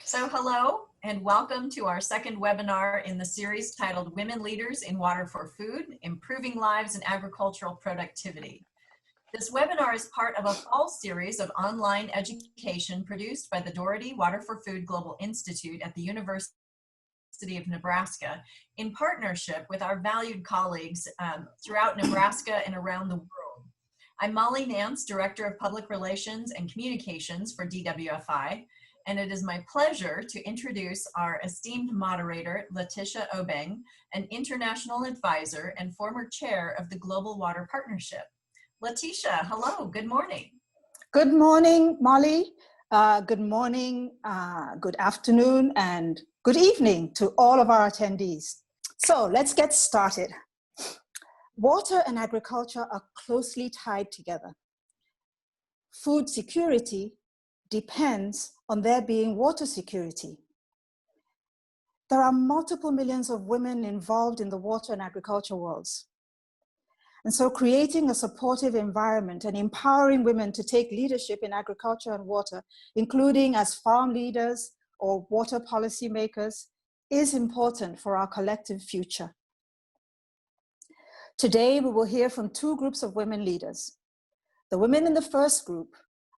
So hello and welcome to our second webinar in the series titled Women Leaders in Water for Food, Improving Lives and Agricultural Productivity. This webinar is part of a fall series of online education produced by the Doherty Water for Food Global Institute at the University of Nebraska in partnership with our valued colleagues throughout Nebraska and around the world. I'm Molly Nance, Director of Public Relations and Communications for DWFI, and it is my pleasure to introduce our esteemed moderator, Letitia Obeng, an international advisor and former chair of the Global Water Partnership. Letitia, hello, good morning. Good morning, Molly. Good morning, good afternoon, and good evening to all of our attendees. So let's get started. Water and agriculture are closely tied together. Food security depends on there being water security. There are multiple millions of women involved in the water and agriculture worlds. And so creating a supportive environment and empowering women to take leadership in agriculture and water, including as farm leaders or water policy makers, is important for our collective future. Today, we will hear from two groups of women leaders. The women in the first group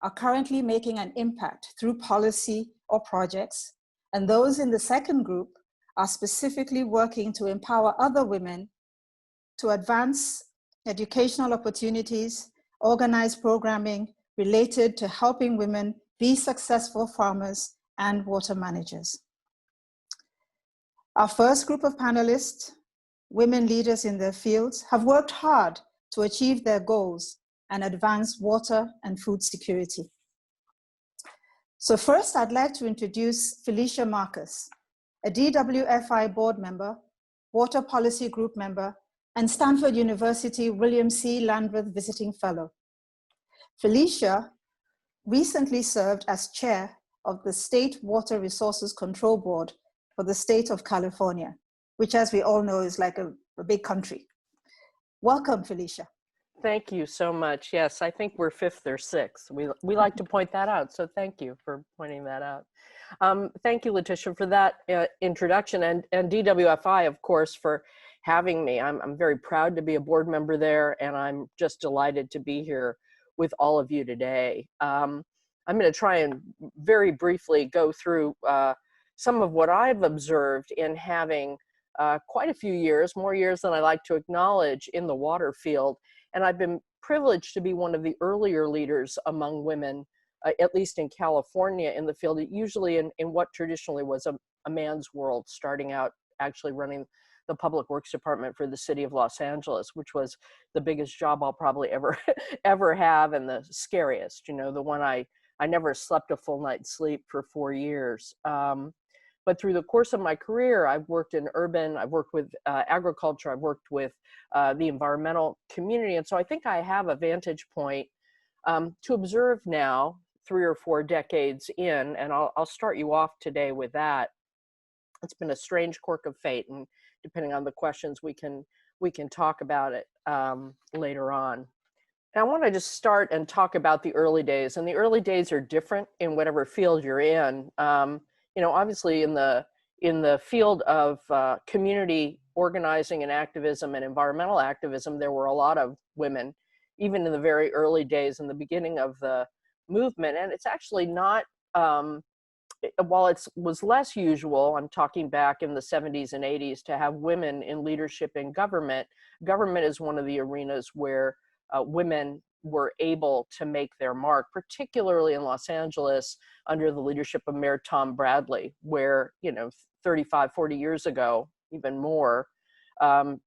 are currently making an impact through policy or projects, and those in the second group are specifically working to empower other women to advance educational opportunities, organize programming related to helping women be successful farmers and water managers. Our first group of panelists, women leaders in their fields, have worked hard to achieve their goals and advance water and food security. So first, I'd like to introduce Felicia Marcus, a DWFI board member, water policy group member, and Stanford University William C. Landreth Visiting Fellow. Felicia recently served as chair of the State Water Resources Control Board for the state of California, which, as we all know, is like a big country. Welcome, Felicia. Thank you so much. Yes, I think we're fifth or sixth. We like to point that out, so thank you for pointing that out. Thank you, Letitia, for that introduction, and DWFI, of course, for having me. I'm very proud to be a board member there, and I'm just delighted to be here with all of you today. I'm going to try and very briefly go through some of what I've observed in having quite a few years, more years than I like to acknowledge, in the water field. And I've been privileged to be one of the earlier leaders among women, at least in California, in the field, usually in what traditionally was a man's world, starting out actually running the Public Works Department for the city of Los Angeles, which was the biggest job I'll probably ever have, and the scariest, you know, the one I never slept a full night's sleep for 4 years. But through the course of my career, I've worked in urban, I've worked with agriculture, I've worked with the environmental community. And so I think I have a vantage point to observe now, 3 or 4 decades in, and I'll start you off today with that. It's been a strange quirk of fate, and depending on the questions, we can talk about it later on. And I want to just start and talk about the early days. And the early days are different in whatever field you're in. You know, obviously in the field of community organizing and activism and environmental activism, there were a lot of women, even in the very early days in the beginning of the movement. And it's actually not, while it was less usual, I'm talking back in the 70s and 80s, to have women in leadership in government. Government is one of the arenas where women were able to make their mark, particularly in Los Angeles under the leadership of Mayor Tom Bradley, where, you know, 35, 40 years ago, even more,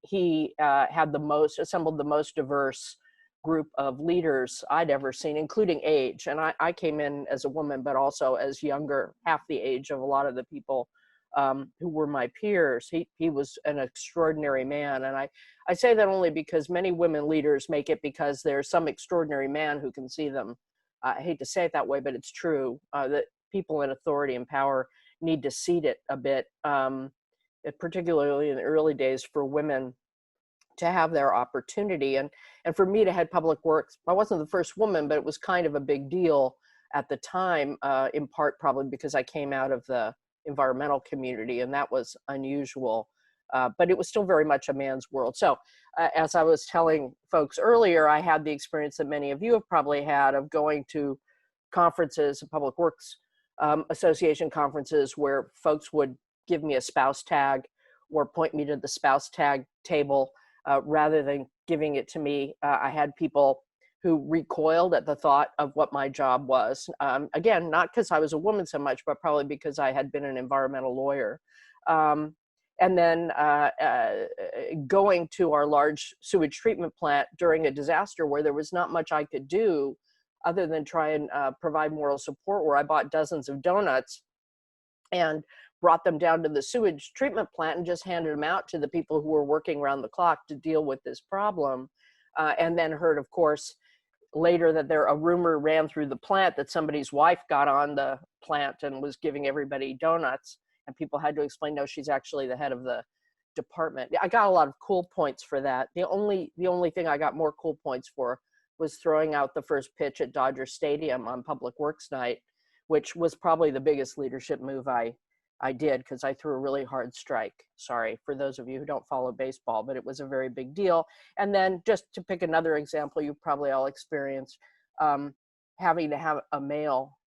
he had assembled the most diverse group of leaders I'd ever seen, including age. And I came in as a woman, but also as younger, half the age of a lot of the people who were my peers. He was an extraordinary man. And I say that only because many women leaders make it because there's some extraordinary man who can see them. I hate to say it that way, but it's true that people in authority and power need to seed it a bit, particularly in the early days for women to have their opportunity. And for me to head public works, I wasn't the first woman, but it was kind of a big deal at the time, in part probably because I came out of the environmental community, and that was unusual. But it was still very much a man's world. So as I was telling folks earlier, I had the experience that many of you have probably had of going to conferences, Public Works Association conferences, where folks would give me a spouse tag or point me to the spouse tag table rather than giving it to me. I had people who recoiled at the thought of what my job was. Again, not because I was a woman so much, but probably because I had been an environmental lawyer. And then going to our large sewage treatment plant during a disaster where there was not much I could do other than try and provide moral support, where I bought dozens of donuts and brought them down to the sewage treatment plant and just handed them out to the people who were working around the clock to deal with this problem. And then heard, of course, later that a rumor ran through the plant that somebody's wife got on the plant and was giving everybody donuts. And people had to explain, no, she's actually the head of the department. I got a lot of cool points for that. The only thing I got more cool points for was throwing out the first pitch at Dodger Stadium on Public Works Night, which was probably the biggest leadership move I did, because I threw a really hard strike. Sorry for those of you who don't follow baseball, but it was a very big deal. And then just to pick another example, you probably all experienced having to have a male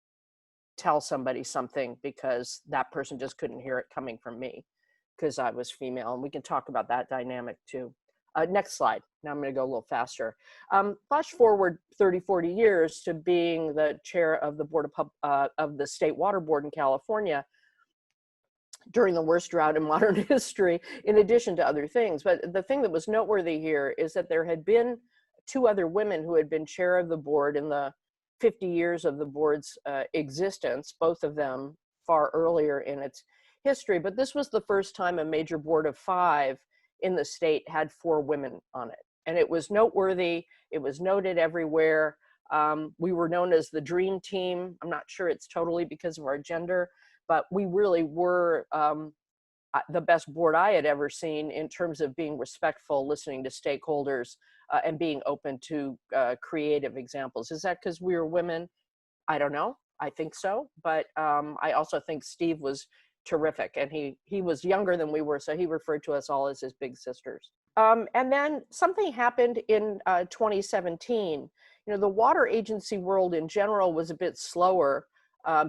tell somebody something because that person just couldn't hear it coming from me because I was female. And we can talk about that dynamic too. Next slide. Now I'm going to go a little faster. Flash forward 30, 40 years to being the chair of the board of the State Water Board in California during the worst drought in modern history, in addition to other things. But the thing that was noteworthy here is that there had been 2 other women who had been chair of the board in the 50 years of the board's existence, both of them far earlier in its history. But this was the first time a major board of 5 in the state had 4 women on it. And it was noteworthy. It was noted everywhere. We were known as the dream team. I'm not sure it's totally because of our gender, but we really were the best board I had ever seen in terms of being respectful, listening to stakeholders, and being open to creative examples. Is that because we were women? I don't know. I think so. But I also think Steve was terrific, and he was younger than we were, so he referred to us all as his big sisters. And then something happened in 2017. You know, the water agency world in general was a bit slower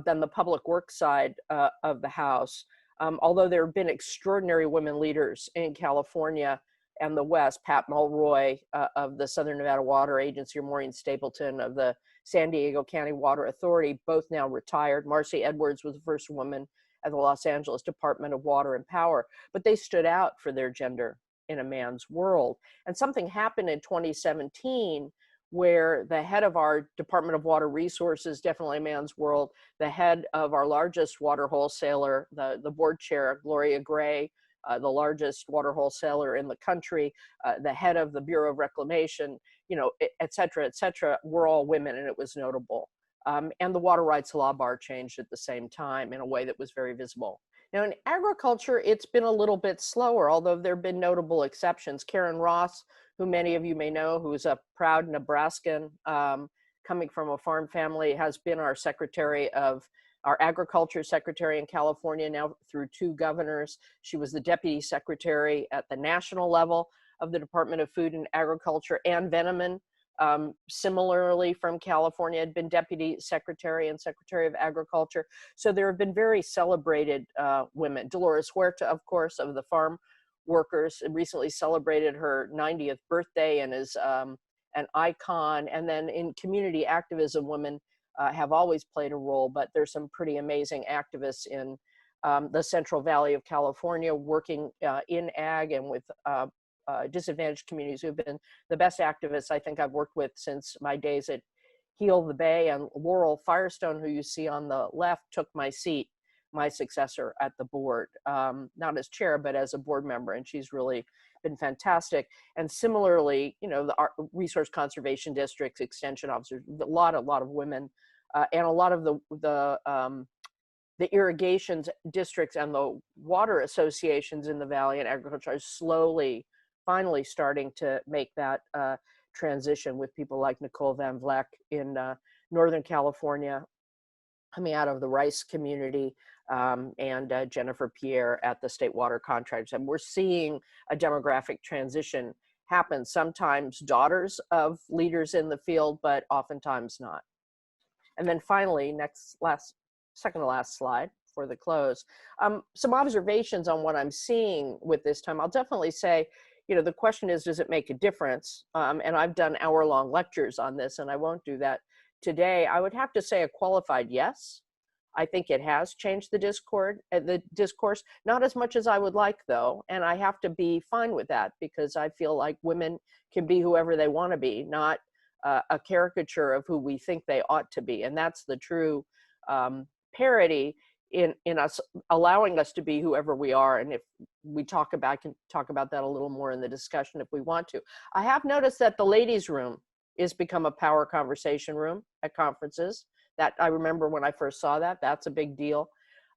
than the public works side of the house. Although there have been extraordinary women leaders in California and the West, Pat Mulroy of the Southern Nevada Water Agency, or Maureen Stapleton of the San Diego County Water Authority, both now retired. Marcy Edwards was the first woman at the Los Angeles Department of Water and Power, but they stood out for their gender in a man's world. And something happened in 2017 where the head of our Department of Water Resources, definitely a man's world, the head of our largest water wholesaler, the board chair, Gloria Gray, the largest water wholesaler in the country, the head of the Bureau of Reclamation, you know, et cetera, were all women, and it was notable. And the water rights law bar changed at the same time in a way that was very visible. Now in agriculture, it's been a little bit slower, although there have been notable exceptions. Karen Ross, who many of you may know, who's a proud Nebraskan, coming from a farm family, has been our agriculture secretary in California now through 2 governors. She was the deputy secretary at the national level of the Department of Food and Agriculture. Ann Veneman, similarly from California, had been deputy secretary and secretary of agriculture. So there have been very celebrated women. Dolores Huerta, of course, of the farm workers, recently celebrated her 90th birthday and is an icon. And then in community activism, women have always played a role, but there's some pretty amazing activists in the Central Valley of California working in ag and with disadvantaged communities who have been the best activists I think I've worked with since my days at Heal the Bay. And Laurel Firestone, who you see on the left, took my seat, my successor at the board, not as chair, but as a board member. And she's really been fantastic. And similarly, you know, the resource conservation districts, extension officers, a lot of women, and a lot of the irrigations districts and the water associations in the Valley and agriculture are finally starting to make that transition with people like Nicole Van Vleck in Northern California, coming out of the rice community, and Jennifer Pierre at the State Water Contractors. And we're seeing a demographic transition happen, sometimes daughters of leaders in the field, but oftentimes not. And then finally, second to last slide for the close, some observations on what I'm seeing with this time. I'll definitely say, you know, the question is, does it make a difference? And I've done hour-long lectures on this, and I won't do that today. I would have to say a qualified yes. I think it has changed the discourse, not as much as I would like, though, and I have to be fine with that, because I feel like women can be whoever they want to be, not a caricature of who we think they ought to be. And that's the true parity in us, allowing us to be whoever we are. And if we can talk about that a little more in the discussion if we want to. I have noticed that the ladies' room is become a power conversation room at conferences. That I remember when I first saw that. That's a big deal.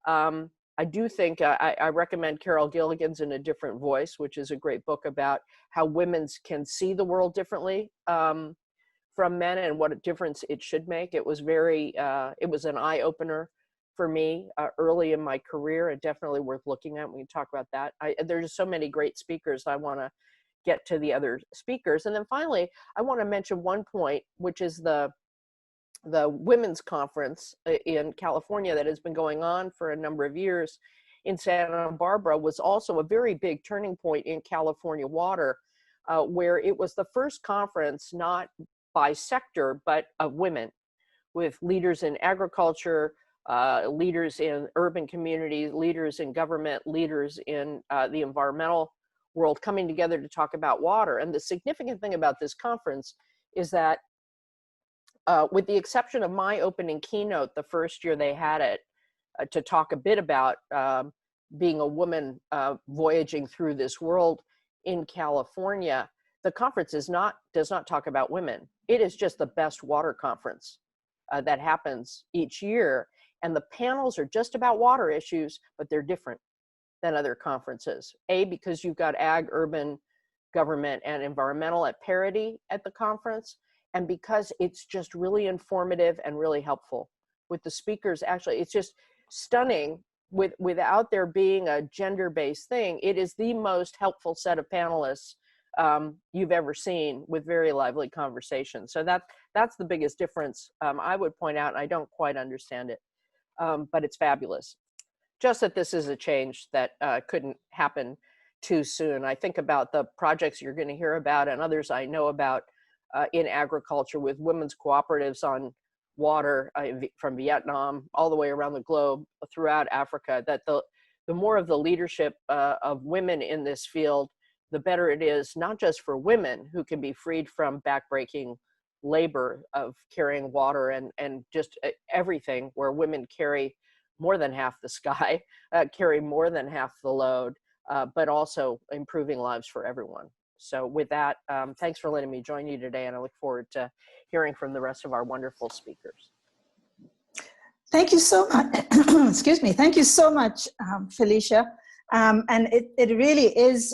I do think I recommend Carol Gilligan's In a Different Voice, which is a great book about how women can see the world differently from men and what a difference it should make. It was it was an eye opener for me early in my career, and definitely worth looking at. We can talk about that. There's so many great speakers. I want to get to the other speakers. And then finally, I want to mention one point, which is the women's conference in California that has been going on for a number of years in Santa Barbara was also a very big turning point in California water, where it was the first conference, not by sector, but of women, with leaders in agriculture, leaders in urban communities, leaders in government, leaders in the environmental world coming together to talk about water. And the significant thing about this conference is that with the exception of my opening keynote the first year they had it, to talk a bit about being a woman voyaging through this world in California, the conference does not talk about women. It is just the best water conference that happens each year. And the panels are just about water issues, but they're different than other conferences. Because you've got ag, urban, government, and environmental at parity at the conference, and because it's just really informative and really helpful with the speakers. Actually, it's just stunning without there being a gender-based thing. It is the most helpful set of panelists you've ever seen, with very lively conversations. So that's the biggest difference I would point out, and I don't quite understand it, but it's fabulous. Just that this is a change that couldn't happen too soon. I think about the projects you're going to hear about and others I know about in agriculture with women's cooperatives on water from Vietnam all the way around the globe, throughout Africa, that the more of the leadership of women in this field, the better it is, not just for women who can be freed from backbreaking labor of carrying water and just everything, where women carry more than half the sky, carry more than half the load, but also improving lives for everyone. So with that, thanks for letting me join you today, and I look forward to hearing from the rest of our wonderful speakers. Thank you so much. Excuse me. Thank you so much, Felicia. And it really is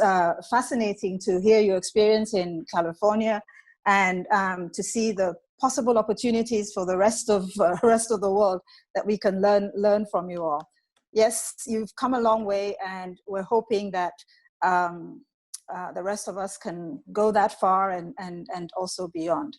fascinating to hear your experience in California, and to see the possible opportunities for the rest of the world that we can learn from you all. Yes, you've come a long way, and we're hoping that the rest of us can go that far and also beyond.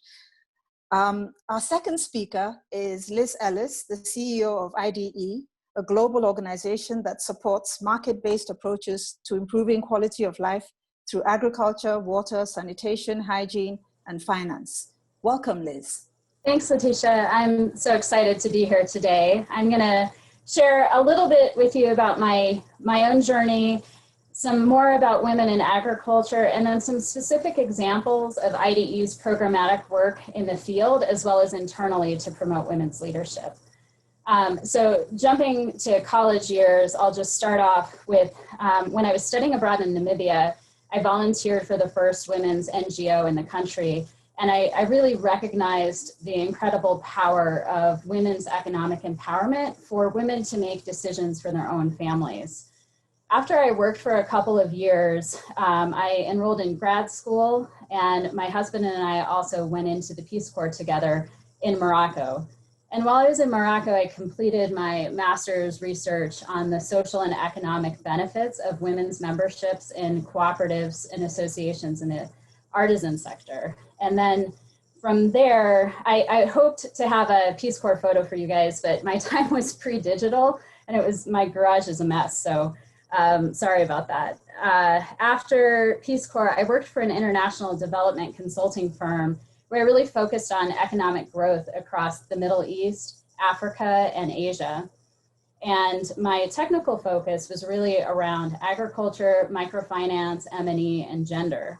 Our second speaker is Liz Ellis, the CEO of IDE, a global organization that supports market-based approaches to improving quality of life through agriculture, water, sanitation, hygiene, and finance. Welcome, Liz. Thanks, Letitia. I'm so excited to be here today. I'm going to share a little bit with you about my own journey, some more about women in agriculture, and then some specific examples of IDE's programmatic work in the field, as well as internally to promote women's leadership. So jumping to college years, I'll just start off with when I was studying abroad in Namibia, I volunteered for the first women's NGO in the country. And I really recognized the incredible power of women's economic empowerment for women to make decisions for their own families. After I worked for a couple of years, I enrolled in grad school, and my husband and I also went into the Peace Corps together in Morocco. And while I was in Morocco, I completed my master's research on the social and economic benefits of women's memberships in cooperatives and associations in the artisan sector. And then from there, I hoped to have a Peace Corps photo for you guys, but my time was pre-digital and my garage is a mess, so sorry about that. After Peace Corps, I worked for an international development consulting firm where I really focused on economic growth across the Middle East, Africa, and Asia. And my technical focus was really around agriculture, microfinance, M&E, and gender.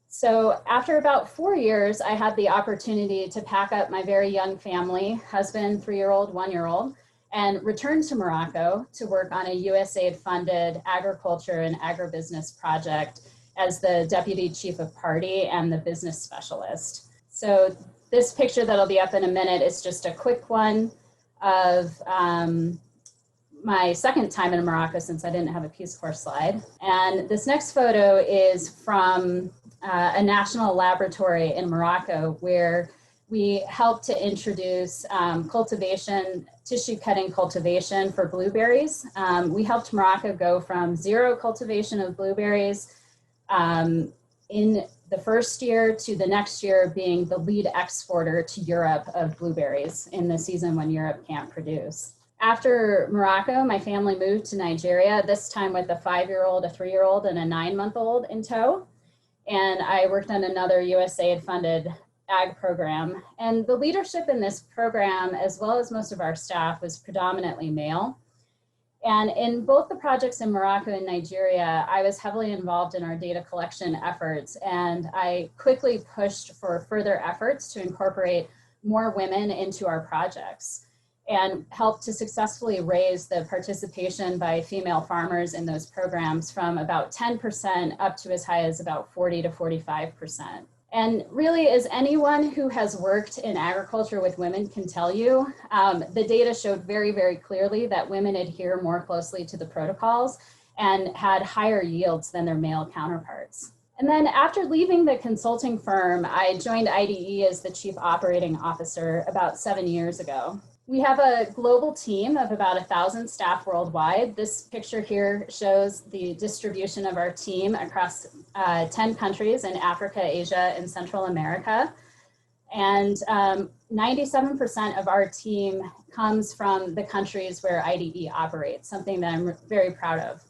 So after about 4 years, I had the opportunity to pack up my very young family, husband, 3-year-old, 1-year-old, and return to Morocco to work on a USAID-funded agriculture and agribusiness project as the deputy chief of party and the business specialist. So this picture that'll be up in a minute is just a quick one of my second time in Morocco since I didn't have a Peace Corps slide. And this next photo is from a national laboratory in Morocco where we helped to introduce tissue cutting cultivation for blueberries. We helped Morocco go from 0 cultivation of blueberries in the first year to the next year being the lead exporter to Europe of blueberries in the season when Europe can't produce. After Morocco, my family moved to Nigeria, this time with a 5-year-old, a 3-year-old, and a 9-month-old in tow. And I worked on another USAID-funded ag program. And the leadership in this program, as well as most of our staff, was predominantly male. And in both the projects in Morocco and Nigeria, I was heavily involved in our data collection efforts, and I quickly pushed for further efforts to incorporate more women into our projects and helped to successfully raise the participation by female farmers in those programs from about 10% up to as high as about 40 to 45%. And really, as anyone who has worked in agriculture with women can tell you, the data showed very, very clearly that women adhere more closely to the protocols and had higher yields than their male counterparts. And then after leaving the consulting firm, I joined IDE as the Chief Operating Officer about 7 years ago. We have a global team of about 1,000 staff worldwide. This picture here shows the distribution of our team across 10 countries in Africa, Asia, and Central America. And 97% of our team comes from the countries where IDE operates, something that I'm very proud of.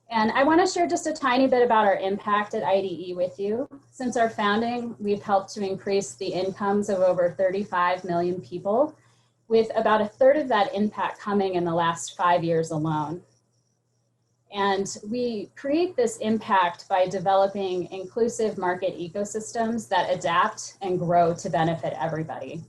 And I want to share just a tiny bit about our impact at IDE with you. Since our founding, we've helped to increase the incomes of over 35 million people, with about 1/3 of that impact coming in the last 5 years alone. And we create this impact by developing inclusive market ecosystems that adapt and grow to benefit everybody.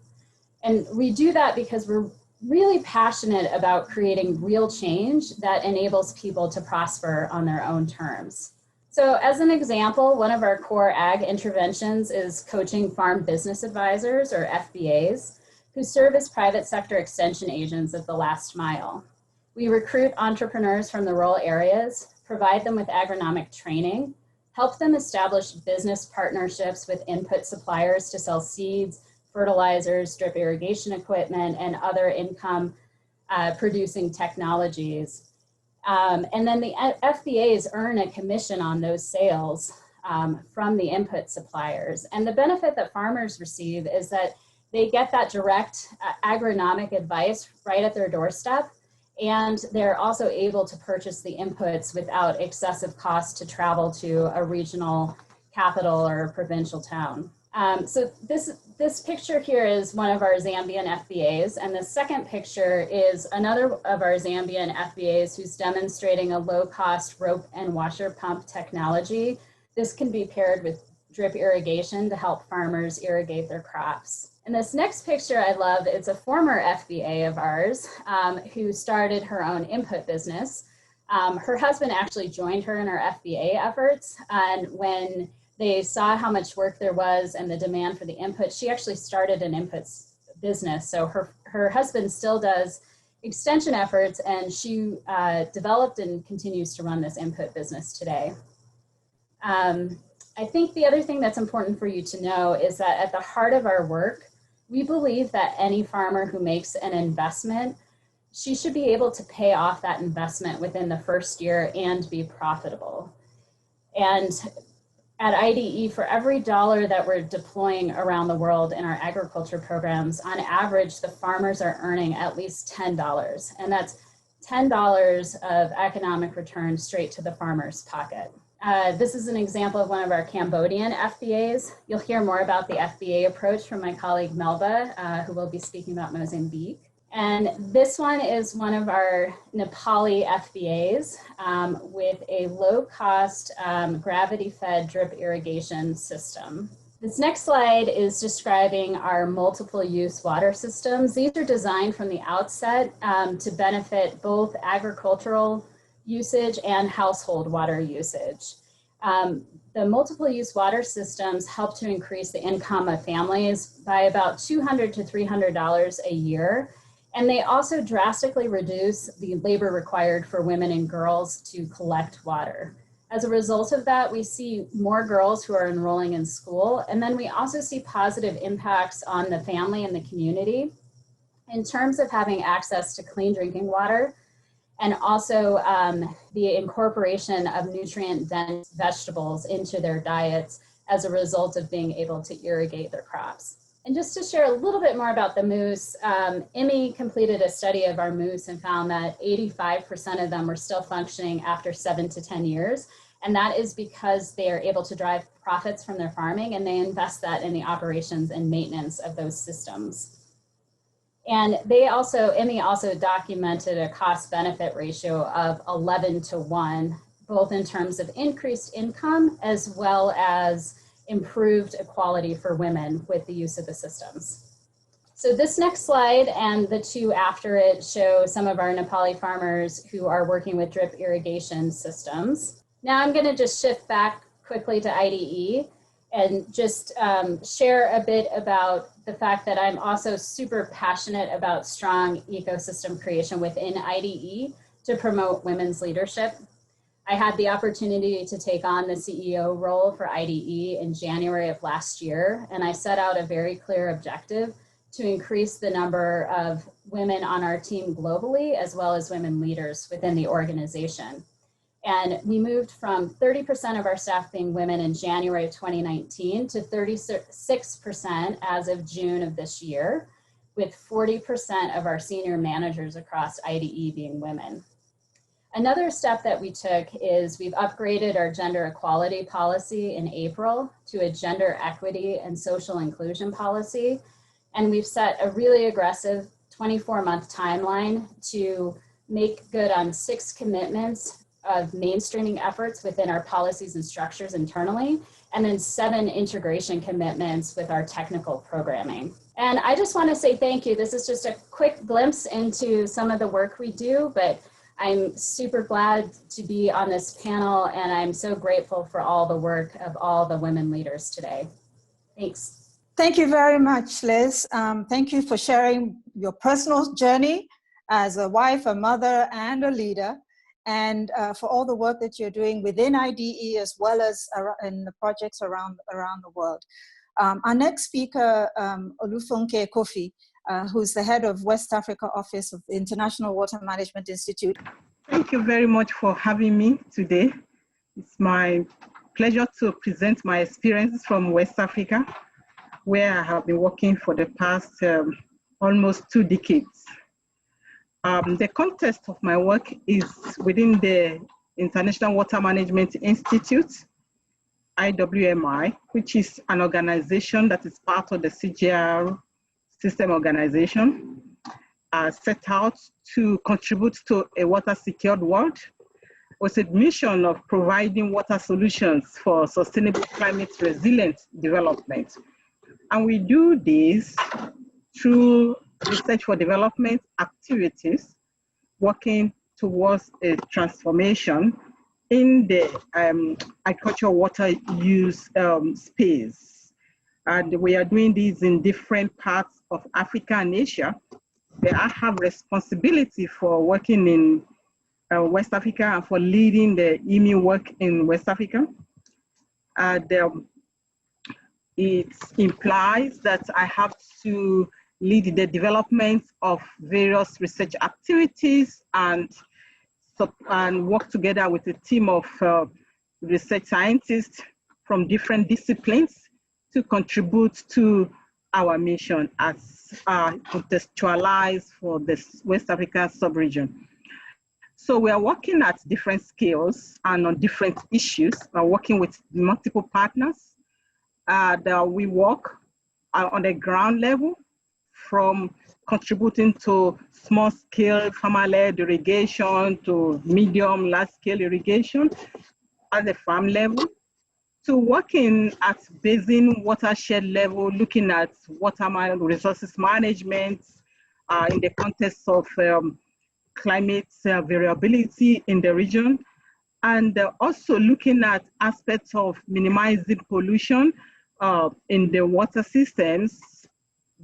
And we do that because we're really passionate about creating real change that enables people to prosper on their own terms. So as an example, one of our core ag interventions is coaching farm business advisors, or FBAs, who serve as private sector extension agents of the last mile. We recruit entrepreneurs from the rural areas, provide them with agronomic training, help them establish business partnerships with input suppliers to sell seeds, fertilizers, drip irrigation equipment, and other income producing technologies. And then the FBAs earn a commission on those sales from the input suppliers. And the benefit that farmers receive is that they get that direct agronomic advice right at their doorstep, and they're also able to purchase the inputs without excessive cost to travel to a regional capital or provincial town. So this picture here is one of our Zambian FBAs, and the second picture is another of our Zambian FBAs who's demonstrating a low-cost rope and washer pump technology. This can be paired with drip irrigation to help farmers irrigate their crops. And this next picture I love, it's a former FBA of ours who started her own input business. Her husband actually joined her in our FBA efforts, and when they saw how much work there was and the demand for the input, she actually started an inputs business. So her husband still does extension efforts, and she developed and continues to run this input business today. I think the other thing that's important for you to know is that at the heart of our work, We believe that any farmer who makes an investment, she should be able to pay off that investment within the first year and be profitable. And at IDE, for every dollar that we're deploying around the world in our agriculture programs, on average, the farmers are earning at least $10. And that's $10 of economic return straight to the farmer's pocket. This is an example of one of our Cambodian FBAs. You'll hear more about the FBA approach from my colleague Melba, who will be speaking about Mozambique. And this one is one of our Nepali FBAs with a low-cost gravity-fed drip irrigation system. This next slide is describing our multiple-use water systems. These are designed from the outset to benefit both agricultural usage and household water usage. The multiple-use water systems help to increase the income of families by about $200 to $300 a year. And they also drastically reduce the labor required for women and girls to collect water. As a result of that, we see more girls who are enrolling in school. And then we also see positive impacts on the family and the community in terms of having access to clean drinking water, and also the incorporation of nutrient-dense vegetables into their diets as a result of being able to irrigate their crops. And just to share a little bit more about the moose, IWMI completed a study of our moose and found that 85% of them were still functioning after 7 to 10 years. And that is because they are able to drive profits from their farming, and they invest that in the operations and maintenance of those systems. And IWMI also documented a cost-benefit ratio of 11 to 1, both in terms of increased income as well as improved equality for women with the use of the systems. So this next slide and the two after it show some of our Nepali farmers who are working with drip irrigation systems. Now I'm going to just shift back quickly to IDE and just share a bit about the fact that I'm also super passionate about strong ecosystem creation within IDE to promote women's leadership. I had the opportunity to take on the CEO role for IDE in January of last year, and I set out a very clear objective to increase the number of women on our team globally, as well as women leaders within the organization. And we moved from 30% of our staff being women in January of 2019 to 36% as of June of this year, with 40% of our senior managers across IDE being women. Another step that we took is we've upgraded our gender equality policy in April to a gender equity and social inclusion policy. And we've set a really aggressive 24-month timeline to make good on 6 commitments of mainstreaming efforts within our policies and structures internally, and then 7 integration commitments with our technical programming. And I just want to say thank you. This is just a quick glimpse into some of the work we do, but I'm super glad to be on this panel, and I'm so grateful for all the work of all the women leaders today. Thanks. Thank you very much, Liz. Thank you for sharing your personal journey as a wife, a mother, and a leader, and for all the work that you're doing within IDE as well as in the projects around the world. Our next speaker, Olufunke Cofie, who's the head of West Africa Office of the International Water Management Institute. Thank you very much for having me today. It's my pleasure to present my experiences from West Africa, where I have been working for the past almost 2 decades. The context of my work is within the International Water Management Institute, IWMI, which is an organization that is part of the CGR system organization, set out to contribute to a water secured world with a mission of providing water solutions for sustainable climate resilient development. And we do this through research for development activities, working towards a transformation in the agricultural water use space. And we are doing this in different parts of Africa and Asia, where I have responsibility for working in West Africa and for leading the IWMI work in West Africa. it implies that I have to lead the development of various research activities and work together with a team of research scientists from different disciplines to contribute to our mission as contextualized for the West African sub-region. So we are working at different scales and on different issues. We're working with multiple partners. We work on the ground level, from contributing to small-scale farmer-led irrigation to medium, large-scale irrigation at the farm level, to working at basin watershed level, looking at water resources management in the context of climate variability in the region, and also looking at aspects of minimizing pollution in the water systems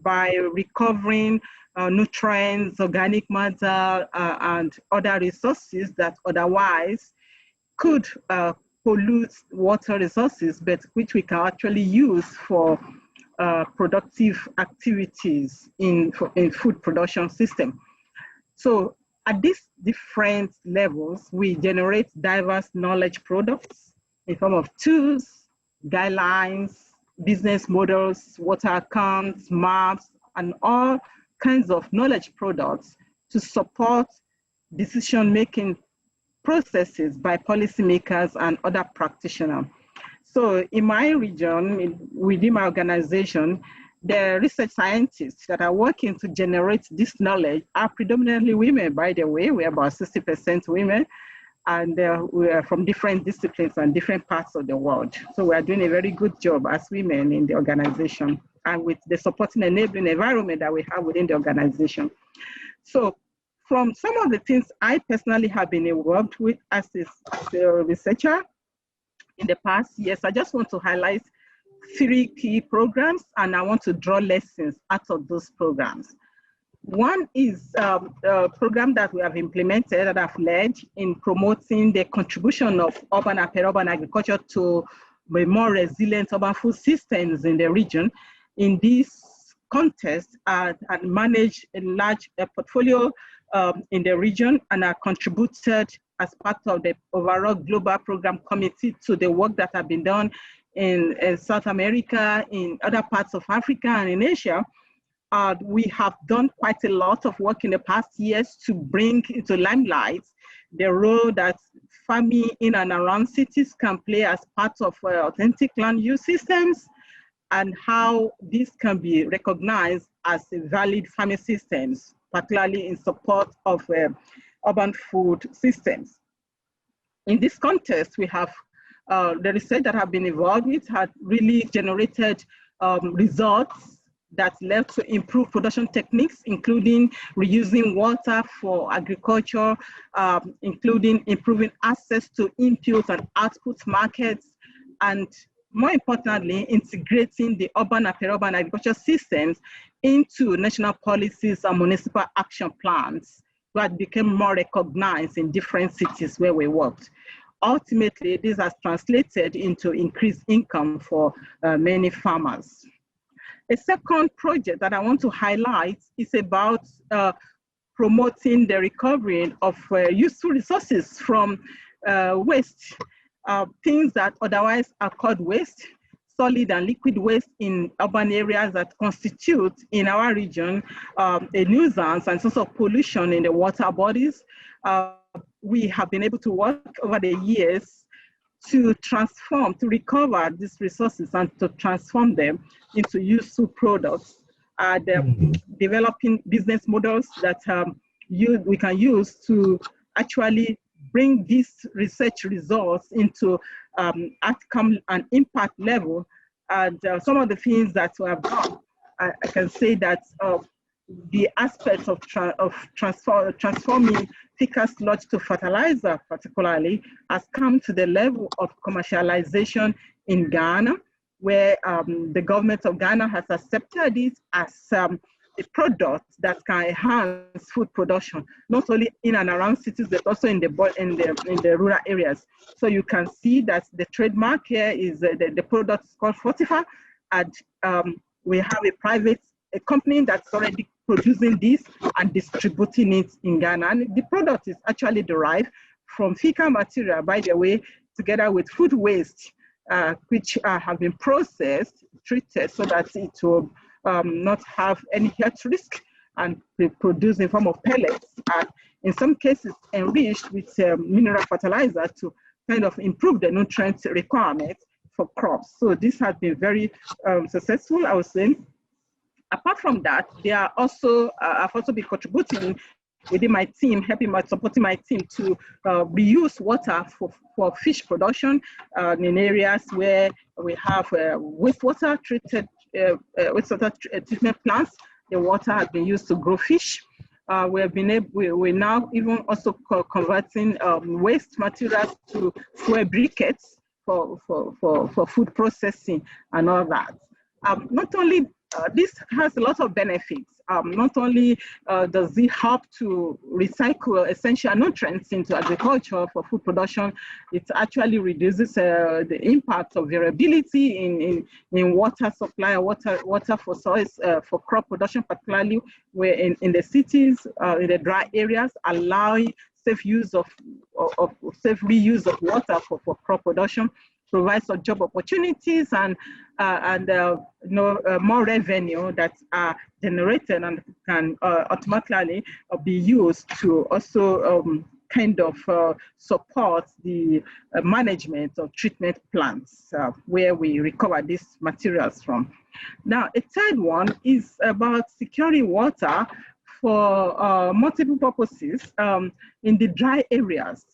by recovering nutrients, organic matter, and other resources that otherwise could pollute water resources, but which we can actually use for productive activities in food production system. So at these different levels, we generate diverse knowledge products in form of tools, guidelines, business models, water accounts, maps, and all kinds of knowledge products to support decision-making processes by policymakers and other practitioners. So in my region, within my organization, the research scientists that are working to generate this knowledge are predominantly women, by the way. We're about 60% women, and we are from different disciplines and different parts of the world. So we are doing a very good job as women in the organization and with the supporting enabling environment that we have within the organization. So from some of the things I personally have been involved with as a researcher in the past years, I just want to highlight 3 key programs, and I want to draw lessons out of those programs. One is a program that we have implemented that I've led in promoting the contribution of urban and peri-urban agriculture to more resilient urban food systems in the region. In this context, I managed a large portfolio in the region, and I contributed as part of the overall global program committee to the work that have been done in South America, in other parts of Africa, and in Asia. We have done quite a lot of work in the past years to bring into limelight the role that farming in and around cities can play as part of authentic land use systems, and how this can be recognized as valid farming systems, particularly in support of urban food systems. In this context, we have the research that have been involved with had really generated results that led to improved production techniques, including reusing water for agriculture, including improving access to inputs and output markets, and more importantly, integrating the urban and peri-urban agriculture systems into national policies and municipal action plans that became more recognized in different cities where we worked. Ultimately, this has translated into increased income for many farmers. A second project that I want to highlight is about promoting the recovery of useful resources from waste, things that otherwise are called waste, solid and liquid waste in urban areas that constitute in our region a nuisance and source of pollution in the water bodies. We have been able to work over the years to transform, to recover these resources and to transform them into useful products, developing business models that we can use to actually bring these research results into outcome and impact level. And some of the things that we have done, I can say that the aspect of transforming fecal sludge to fertilizer particularly has come to the level of commercialization in Ghana, where the government of Ghana has accepted it as a product that can enhance food production, not only in and around cities, but also in the rural areas. So you can see that the trademark here is the product is called Fortifa, And we have a company that's already producing this and distributing it in Ghana. And the product is actually derived from fecal material, by the way, together with food waste, which have been processed, treated so that it will not have any health risk, and be produced in form of pellets, and in some cases enriched with mineral fertilizer to kind of improve the nutrient requirements for crops. So this has been very successful, I would say. Apart from that, they are also, I've also been contributing within my team, supporting my team to reuse water for fish production in areas where we have wastewater treatment plants. The water has been used to grow fish. We're now even also converting waste materials to fuel briquettes for food processing and all that. Not only this has a lot of benefits. Not only does it help to recycle essential nutrients into agriculture for food production, it actually reduces the impact of variability in water supply, water for soils, for crop production, particularly where in the cities, in the dry areas, allowing safe reuse of water for crop production, provides for job opportunities and more revenue that are generated and can automatically be used to also kind of support the management of treatment plants where we recover these materials from. Now, a third one is about securing water for multiple purposes in the dry areas,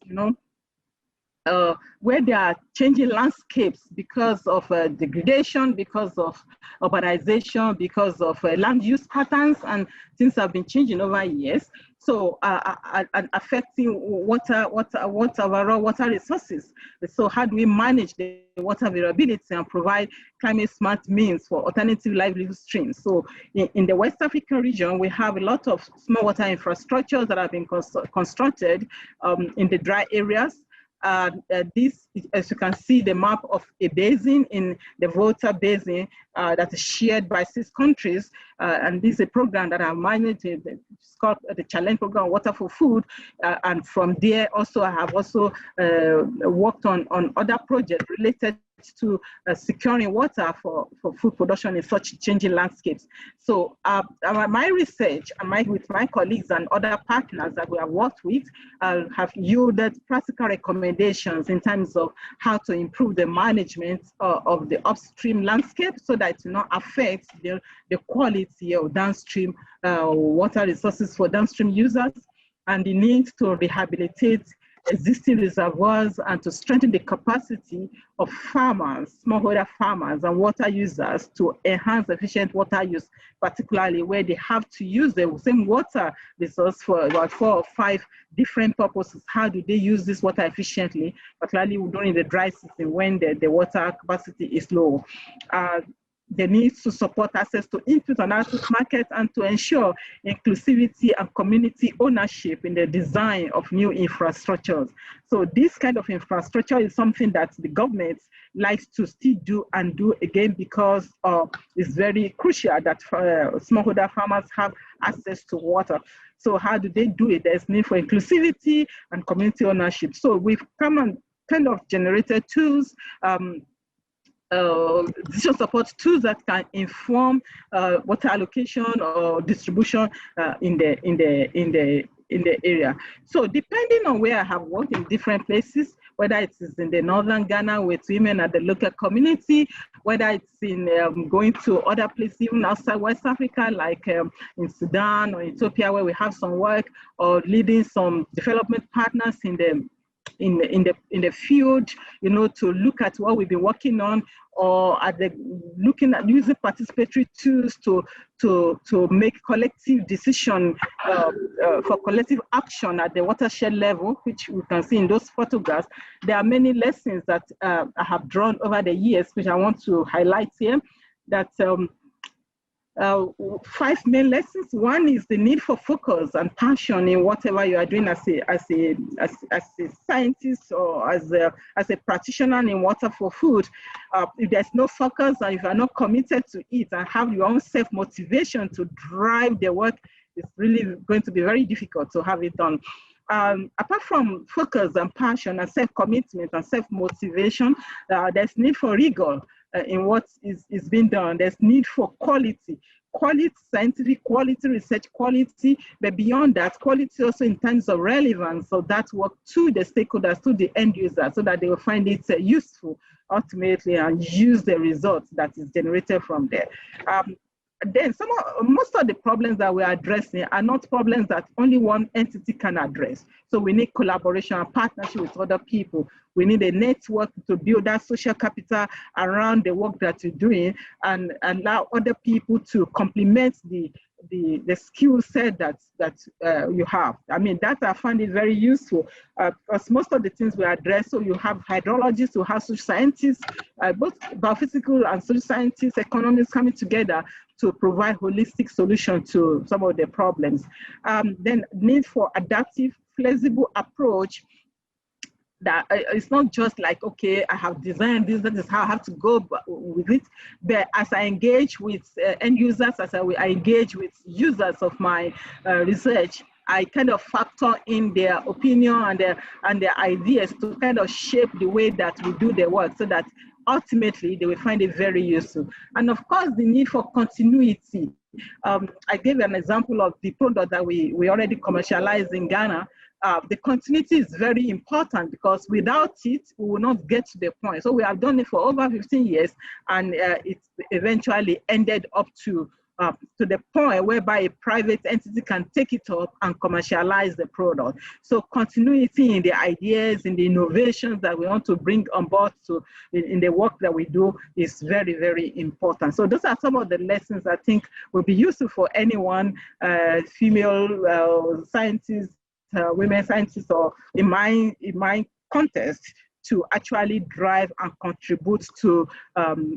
where there are changing landscapes because of degradation, because of urbanization, because of land use patterns, and things have been changing over years. So and affecting overall water resources. So how do we manage the water availability and provide climate smart means for alternative livelihood streams? So in the West African region, we have a lot of small water infrastructures that have been constructed in the dry areas. This, as you can see, the map of a basin in the Volta Basin that is shared by 6 countries. And this is a program that I managed. It's called the Challenge Program, Water for Food. And from there, also, I have also worked on other projects related to securing water for food production in such changing landscapes. So my research and with my colleagues and other partners that we have worked with have yielded practical recommendations in terms of how to improve the management of the upstream landscape so that it will not affect the quality of downstream water resources for downstream users, and the need to rehabilitate existing reservoirs and to strengthen the capacity of farmers, smallholder farmers and water users to enhance efficient water use, particularly where they have to use the same water resource for about 4 or 5 different purposes. How do they use this water efficiently, particularly during the dry season when the water capacity is low? The need to support access to input and output markets and to ensure inclusivity and community ownership in the design of new infrastructures. So this kind of infrastructure is something that the government likes to still do and do again because it's very crucial that smallholder farmers have access to water. So how do they do it? There's need for inclusivity and community ownership. So we've come and kind of generated tools, decision support tools that can inform water allocation or distribution in the area. So depending on where I have worked in different places, whether it is in the northern Ghana with women at the local community, whether it's in going to other places even outside West Africa, like in Sudan or Ethiopia, where we have some work, or leading some development partners in the field, to look at what we've been working on, or looking at using participatory tools to make collective decision for collective action at the watershed level, which we can see in those photographs. There are many lessons that I have drawn over the years, which I want to highlight here, that 5 main lessons. One is the need for focus and passion in whatever you are doing as a scientist or as a practitioner in water for food. If there's no focus and if you are not committed to it and have your own self-motivation to drive the work, it's really going to be very difficult to have it done. Apart from focus and passion and self-commitment and self-motivation, there's need for rigor in what is being done. There's need for quality, scientific quality, research quality, but beyond that, quality also in terms of relevance of that work to the stakeholders, to the end user, so that they will find it useful ultimately and use the results that is generated from there. Then most of the problems that we're addressing are not problems that only one entity can address. So we need collaboration and partnership with other people. We need a network to build that social capital around the work that you're doing and allow other people to complement the skill set that you have. I mean, that I find it very useful because most of the things we address, so you have hydrologists, you have social scientists, both biophysical and social scientists, economists coming together to provide holistic solution to some of the problems. Then need for adaptive, flexible approach that it's not just like, okay, I have designed this, that is how I have to go with it. But as I engage with end users, as I engage with users of my research, I kind of factor in their opinion and their ideas to kind of shape the way that we do the work so that ultimately they will find it very useful. And of course, the need for continuity. I gave an example of the product that we already commercialized in Ghana. The continuity is very important because without it, we will not get to the point. So we have done it for over 15 years and it eventually ended up to the point whereby a private entity can take it up and commercialize the product. So continuity in the ideas, in the innovations that we want to bring on board in the work that we do is very, very important. So those are some of the lessons I think will be useful for anyone, female scientists, women scientists, or in my context, to actually drive and contribute to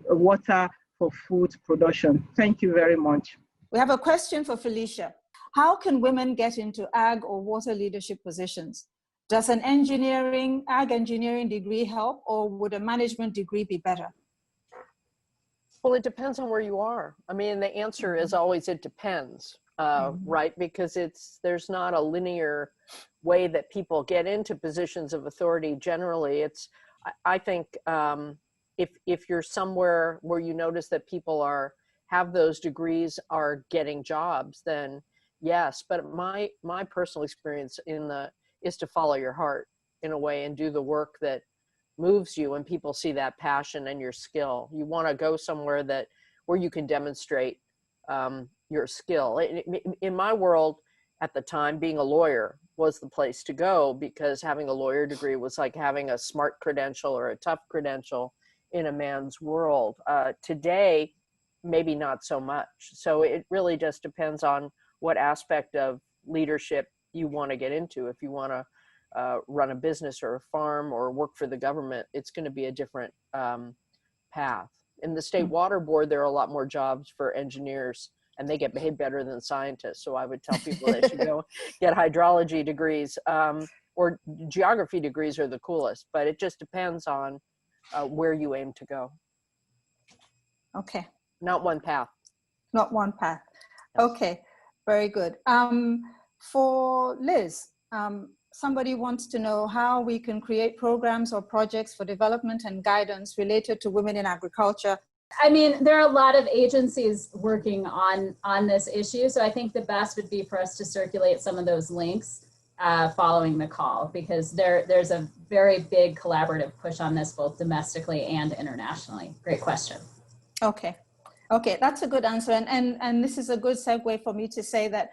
water for food production. Thank you very much. We have a question for Felicia. How can women get into ag or water leadership positions? Does an ag engineering degree help, or would a management degree be better? Well, it depends on where you are. I mean, the answer is always it depends, right? Because there's not a linear way that people get into positions of authority. Generally, I think if you're somewhere where you notice that people have those degrees, are getting jobs, then yes. But my personal experience is to follow your heart in a way and do the work that moves you, and people see that passion and your skill. You want to go somewhere where you can demonstrate your skill. In my world at the time, being a lawyer was the place to go, because having a lawyer degree was like having a smart credential or a tough credential in a man's world. Today, maybe not so much. So it really just depends on what aspect of leadership you want to get into. If you want to run a business or a farm or work for the government, it's going to be a different path. In the State Water Board, there are a lot more jobs for engineers, and they get paid better than scientists. So I would tell people they should go get hydrology degrees, or geography degrees are the coolest, but it just depends on where you aim to go. Okay. Not one path. Not one path. Yes. Okay, very good. For Liz, somebody wants to know how we can create programs or projects for development and guidance related to women in agriculture. I mean, there are a lot of agencies working on this issue, so I think the best would be for us to circulate some of those links following the call, because there's a very big collaborative push on this, both domestically and internationally. Great question. Okay, that's a good answer. And this is a good segue for me to say that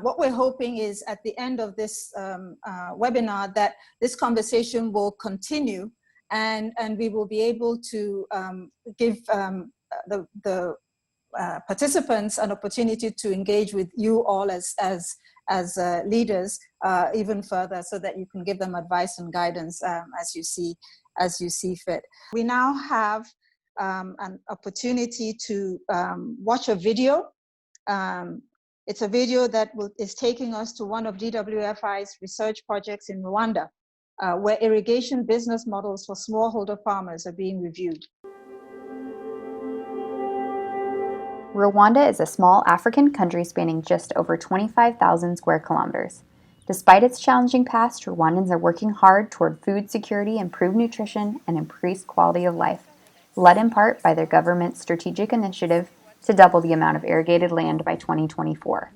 what we're hoping is at the end of this webinar that this conversation will continue, and we will be able to give the participants an opportunity to engage with you all as leaders even further, so that you can give them advice and guidance as you see fit. We now have an opportunity to watch a video It's a video that is taking us to one of DWFI's research projects in Rwanda, where irrigation business models for smallholder farmers are being reviewed. Rwanda is a small African country spanning just over 25,000 square kilometers. Despite its challenging past, Rwandans are working hard toward food security, improved nutrition, and increased quality of life, led in part by their government's strategic initiative to double the amount of irrigated land by 2024.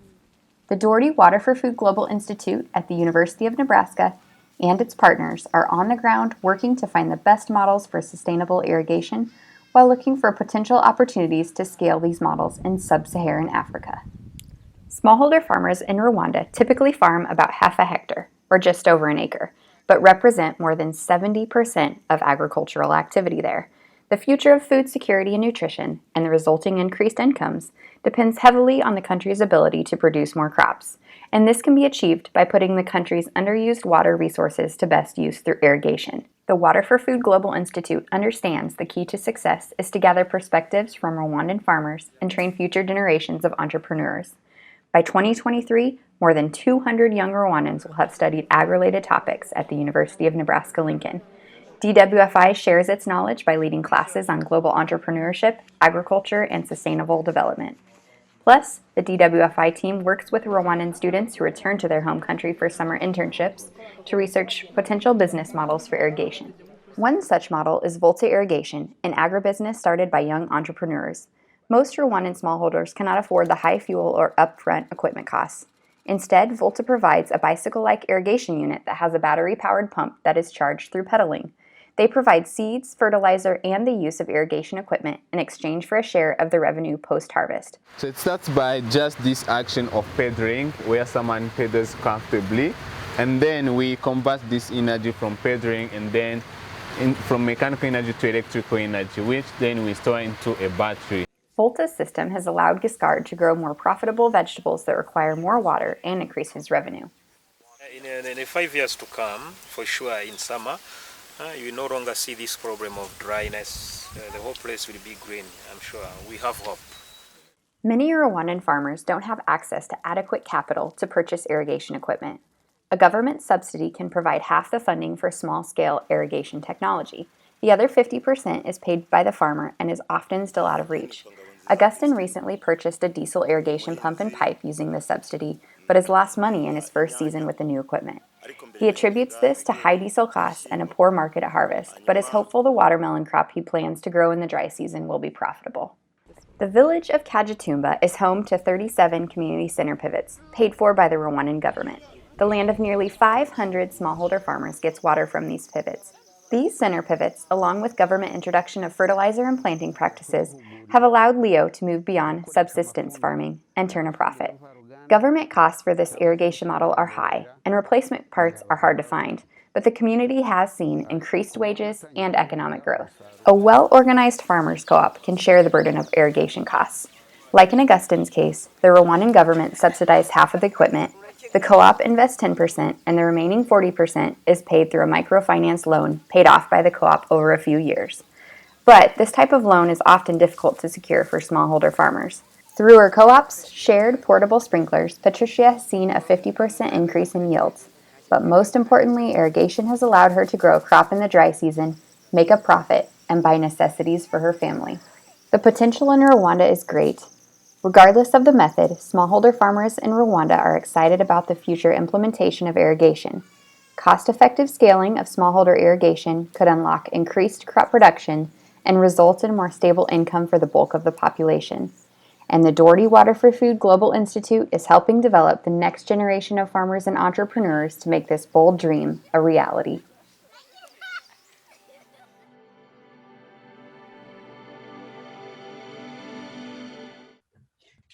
The Doherty Water for Food Global Institute at the University of Nebraska and its partners are on the ground working to find the best models for sustainable irrigation while looking for potential opportunities to scale these models in sub-Saharan Africa. Smallholder farmers in Rwanda typically farm about half a hectare, or just over an acre, but represent more than 70% of agricultural activity there. The future of food security and nutrition, and the resulting increased incomes, depends heavily on the country's ability to produce more crops, and this can be achieved by putting the country's underused water resources to best use through irrigation. The Water for Food Global Institute understands the key to success is to gather perspectives from Rwandan farmers and train future generations of entrepreneurs. By 2023, more than 200 young Rwandans will have studied ag-related topics at the University of Nebraska-Lincoln. DWFI shares its knowledge by leading classes on global entrepreneurship, agriculture, and sustainable development. Plus, the DWFI team works with Rwandan students who return to their home country for summer internships to research potential business models for irrigation. One such model is Volta Irrigation, an agribusiness started by young entrepreneurs. Most Rwandan smallholders cannot afford the high fuel or upfront equipment costs. Instead, Volta provides a bicycle-like irrigation unit that has a battery-powered pump that is charged through pedaling. They provide seeds, fertilizer, and the use of irrigation equipment in exchange for a share of the revenue post-harvest. So it starts by just this action of pedaling, where someone pedals comfortably, and then we convert this energy from pedaling and then from mechanical energy to electrical energy, which then we store into a battery. Volta's system has allowed Giscard to grow more profitable vegetables that require more water and increase his revenue. In the 5 years to come, for sure in summer, you no longer see this problem of dryness. The whole place will be green, I'm sure. We have hope. Many Rwandan farmers don't have access to adequate capital to purchase irrigation equipment. A government subsidy can provide half the funding for small-scale irrigation technology. The other 50% is paid by the farmer and is often still out of reach. Augustin recently purchased a diesel irrigation pump and pipe using the subsidy, but has lost money in his first season with the new equipment. He attributes this to high diesel costs and a poor market at harvest, but is hopeful the watermelon crop he plans to grow in the dry season will be profitable. The village of Kajitumba is home to 37 community center pivots, paid for by the Rwandan government. The land of nearly 500 smallholder farmers gets water from these pivots. These center pivots, along with government introduction of fertilizer and planting practices, have allowed Leo to move beyond subsistence farming and turn a profit. Government costs for this irrigation model are high, and replacement parts are hard to find, but the community has seen increased wages and economic growth. A well-organized farmers co-op can share the burden of irrigation costs. Like in Augustin's case, the Rwandan government subsidized half of the equipment, the co-op invests 10%, and the remaining 40% is paid through a microfinance loan paid off by the co-op over a few years. But this type of loan is often difficult to secure for smallholder farmers. Through her co-op's shared portable sprinklers, Patricia has seen a 50% increase in yields. But most importantly, irrigation has allowed her to grow a crop in the dry season, make a profit, and buy necessities for her family. The potential in Rwanda is great. Regardless of the method, smallholder farmers in Rwanda are excited about the future implementation of irrigation. Cost-effective scaling of smallholder irrigation could unlock increased crop production and result in more stable income for the bulk of the population. And the Doherty Water for Food Global Institute is helping develop the next generation of farmers and entrepreneurs to make this bold dream a reality.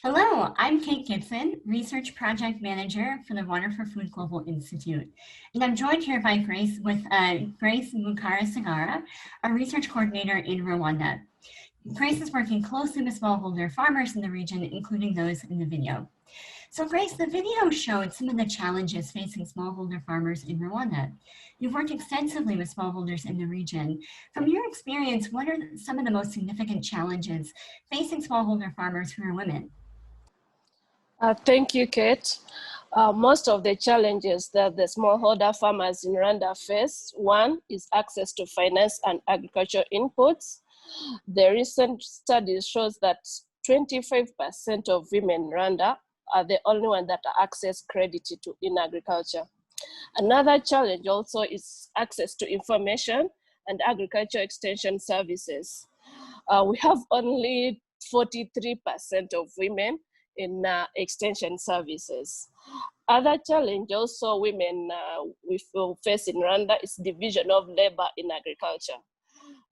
Hello, I'm Kate Gibson, Research Project Manager for the Water for Food Global Institute. And I'm joined here by Grace Mukarusagara, a research coordinator in Rwanda. Grace is working closely with smallholder farmers in the region, including those in the video. So Grace, the video showed some of the challenges facing smallholder farmers in Rwanda. You've worked extensively with smallholders in the region. From your experience, what are some of the most significant challenges facing smallholder farmers who are women? Thank you, Kate. Most of the challenges that the smallholder farmers in Rwanda face, one is access to finance and agricultural inputs. The recent study shows that 25% of women in Rwanda are the only ones that access credit in agriculture. Another challenge also is access to information and agriculture extension services. We have only 43% of women in extension services. Other challenge also women we face in Rwanda is division of labor in agriculture.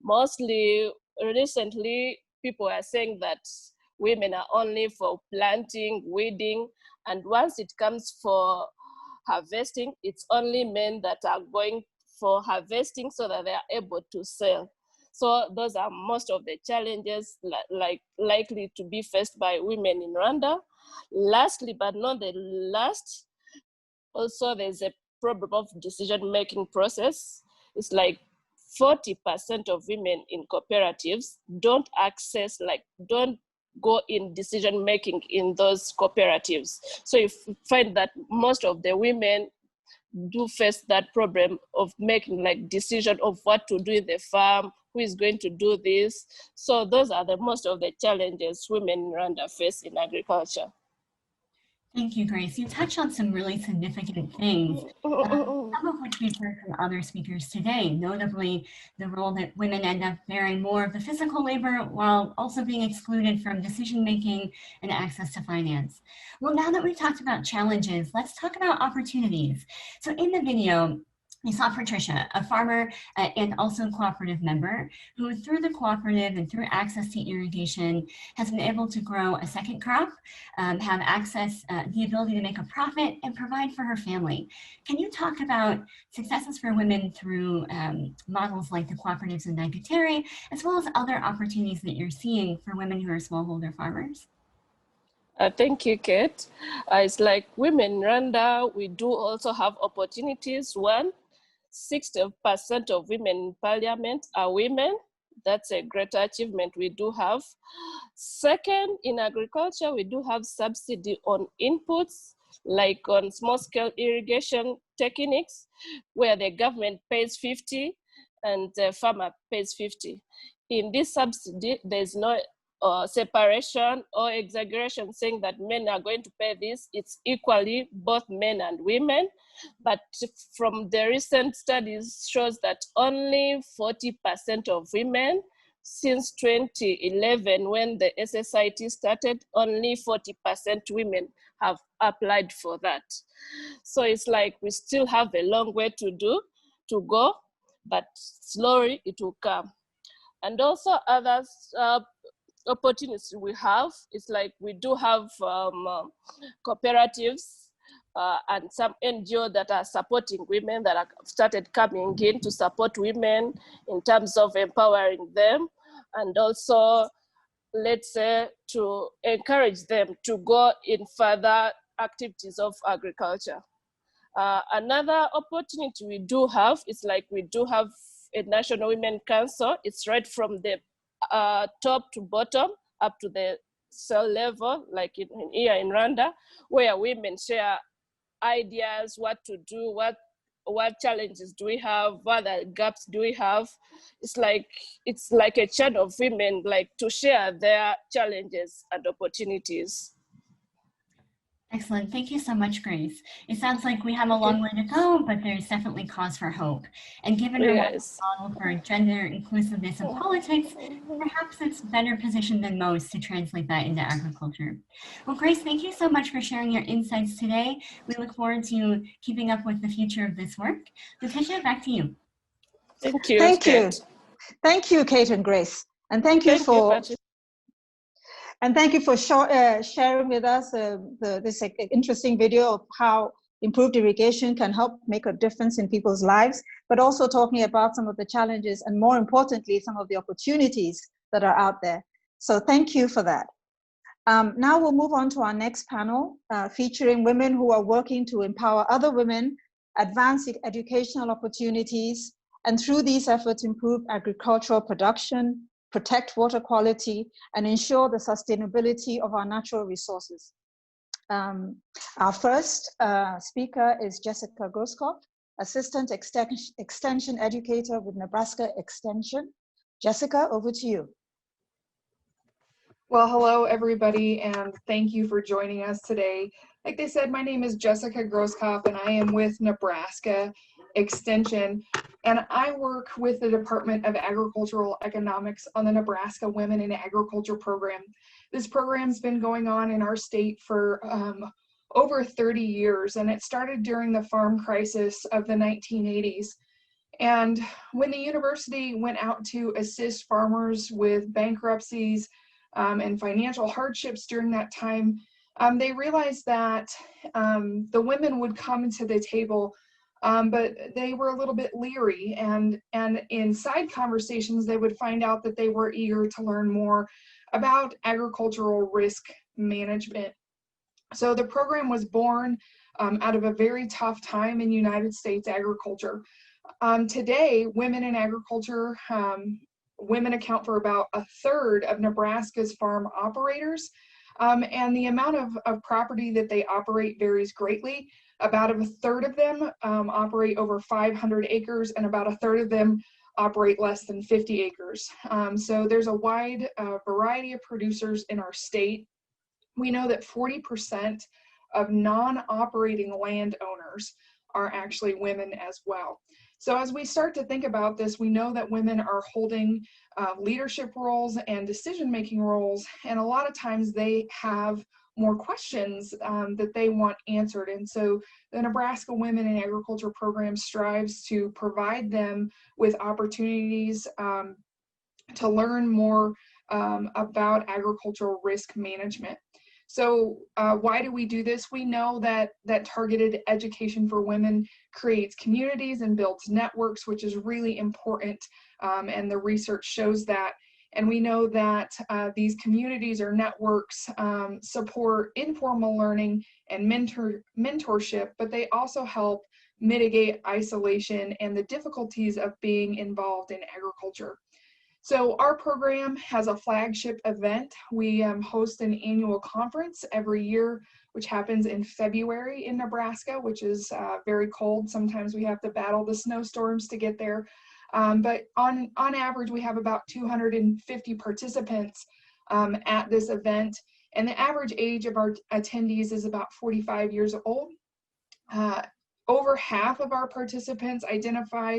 Mostly recently, people are saying that women are only for planting, weeding, and once it comes for harvesting, it's only men that are going for harvesting so that they are able to sell. So those are most of the challenges likely to be faced by women in Rwanda. Lastly, but not the last, also there's a problem of decision-making process. It's like 40% of women in cooperatives don't go in decision-making in those cooperatives. So you find that most of the women do face that problem of making like decision of what to do in the farm, who is going to do this. So those are the most of the challenges women in Rwanda face in agriculture. Thank you, Grace. You touched on some really significant things, some of which we've heard from other speakers today, notably the role that women end up bearing more of the physical labor while also being excluded from decision-making and access to finance. Well, now that we've talked about challenges, let's talk about opportunities. So in the video, we saw Patricia, a farmer and also cooperative member, who through the cooperative and through access to irrigation has been able to grow a second crop, have access, the ability to make a profit and provide for her family. Can you talk about successes for women through models like the cooperatives in Educator, as well as other opportunities that you're seeing for women who are smallholder farmers? Thank you, Kate. It's like women in Rwanda, we do also have opportunities. One, 60% of women in parliament are women. That's a great achievement we do have. Second, in agriculture, we do have subsidy on inputs, like on small scale irrigation techniques, where the government pays 50 and the farmer pays 50. In this subsidy, there's no separation or exaggeration saying that men are going to pay this. It's equally both men and women. But from the recent studies shows that only 40% of women, since 2011 when the SSIT started, only 40% women have applied for that. So it's like we still have a long way to go, but slowly it will come. And also others opportunities we have, it's like we do have cooperatives and some NGOs that are supporting women that have started coming in to support women in terms of empowering them, and also, let's say, to encourage them to go in further activities of agriculture. Another opportunity we do have is like we do have a National Women Council. It's right from the top to bottom up to the cell level, like here in Rwanda, where women share ideas, what to do, what challenges do we have, what gaps do we have. It's like a channel of women like to share their challenges and opportunities. Excellent. Thank you so much, Grace. It sounds like we have a long way to go, but there's definitely cause for hope. And given our model for gender inclusiveness in politics, perhaps it's better positioned than most to translate that into agriculture. Well, Grace, thank you so much for sharing your insights today. We look forward to keeping up with the future of this work. Letitia, back to you. Thank you. Thank you. Thank you, Kate and Grace. And thank you for sharing with us this interesting video of how improved irrigation can help make a difference in people's lives, but also talking about some of the challenges and, more importantly, some of the opportunities that are out there. So thank you for that. Now we'll move on to our next panel, featuring women who are working to empower other women, advance educational opportunities, and through these efforts improve agricultural production, protect water quality, and ensure the sustainability of our natural resources. Our first speaker is Jessica Grosskopf, Assistant Extension Educator with Nebraska Extension. Jessica, over to you. Well, hello everybody, and thank you for joining us today. Like they said, my name is Jessica Grosskopf, and I am with Nebraska Extension, and I work with the Department of Agricultural Economics on the Nebraska Women in Agriculture program. This program's been going on in our state for over 30 years, and it started during the farm crisis of the 1980s. And when the university went out to assist farmers with bankruptcies and financial hardships during that time, they realized that the women would come to the table, but they were a little bit leery, and in side conversations they would find out that they were eager to learn more about agricultural risk management. So the program was born out of a very tough time in United States agriculture. Today, women in agriculture, women account for about a third of Nebraska's farm operators, and the amount of property that they operate varies greatly. About a third of them operate over 500 acres, and about a third of them operate less than 50 acres. So there's a wide variety of producers in our state. We know that 40% of non-operating landowners are actually women as well. So as we start to think about this, we know that women are holding leadership roles and decision-making roles, and a lot of times they have more questions that they want answered. And so the Nebraska Women in Agriculture program strives to provide them with opportunities to learn more about agricultural risk management. So why do we do this? We know that targeted education for women creates communities and builds networks, which is really important, and the research shows that. And we know that these communities or networks support informal learning and mentorship, but they also help mitigate isolation and the difficulties of being involved in agriculture. So our program has a flagship event. We host an annual conference every year, which happens in February in Nebraska, which is very cold. Sometimes we have to battle the snowstorms to get there. But on average, we have about 250 participants at this event. And the average age of our attendees is about 45 years old. Over half of our participants identify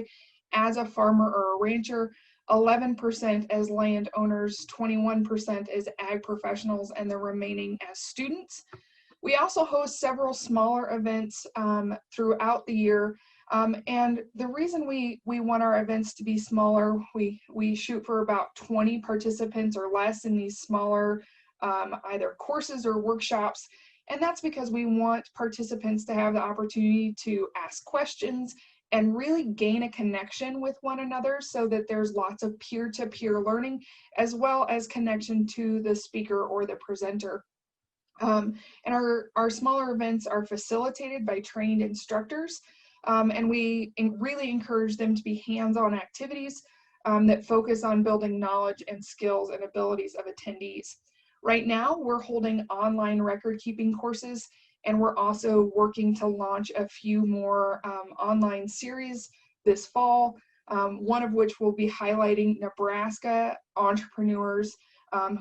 as a farmer or a rancher, 11% as landowners, 21% as ag professionals, and the remaining as students. We also host several smaller events throughout the year. And the reason we want our events to be smaller, we shoot for about 20 participants or less in these smaller either courses or workshops. And that's because we want participants to have the opportunity to ask questions and really gain a connection with one another, so that there's lots of peer-to-peer learning, as well as connection to the speaker or the presenter. And our smaller events are facilitated by trained instructors, and we really encourage them to be hands-on activities that focus on building knowledge and skills and abilities of attendees. Right now, we're holding online record-keeping courses, and we're also working to launch a few more online series this fall, one of which will be highlighting Nebraska entrepreneurs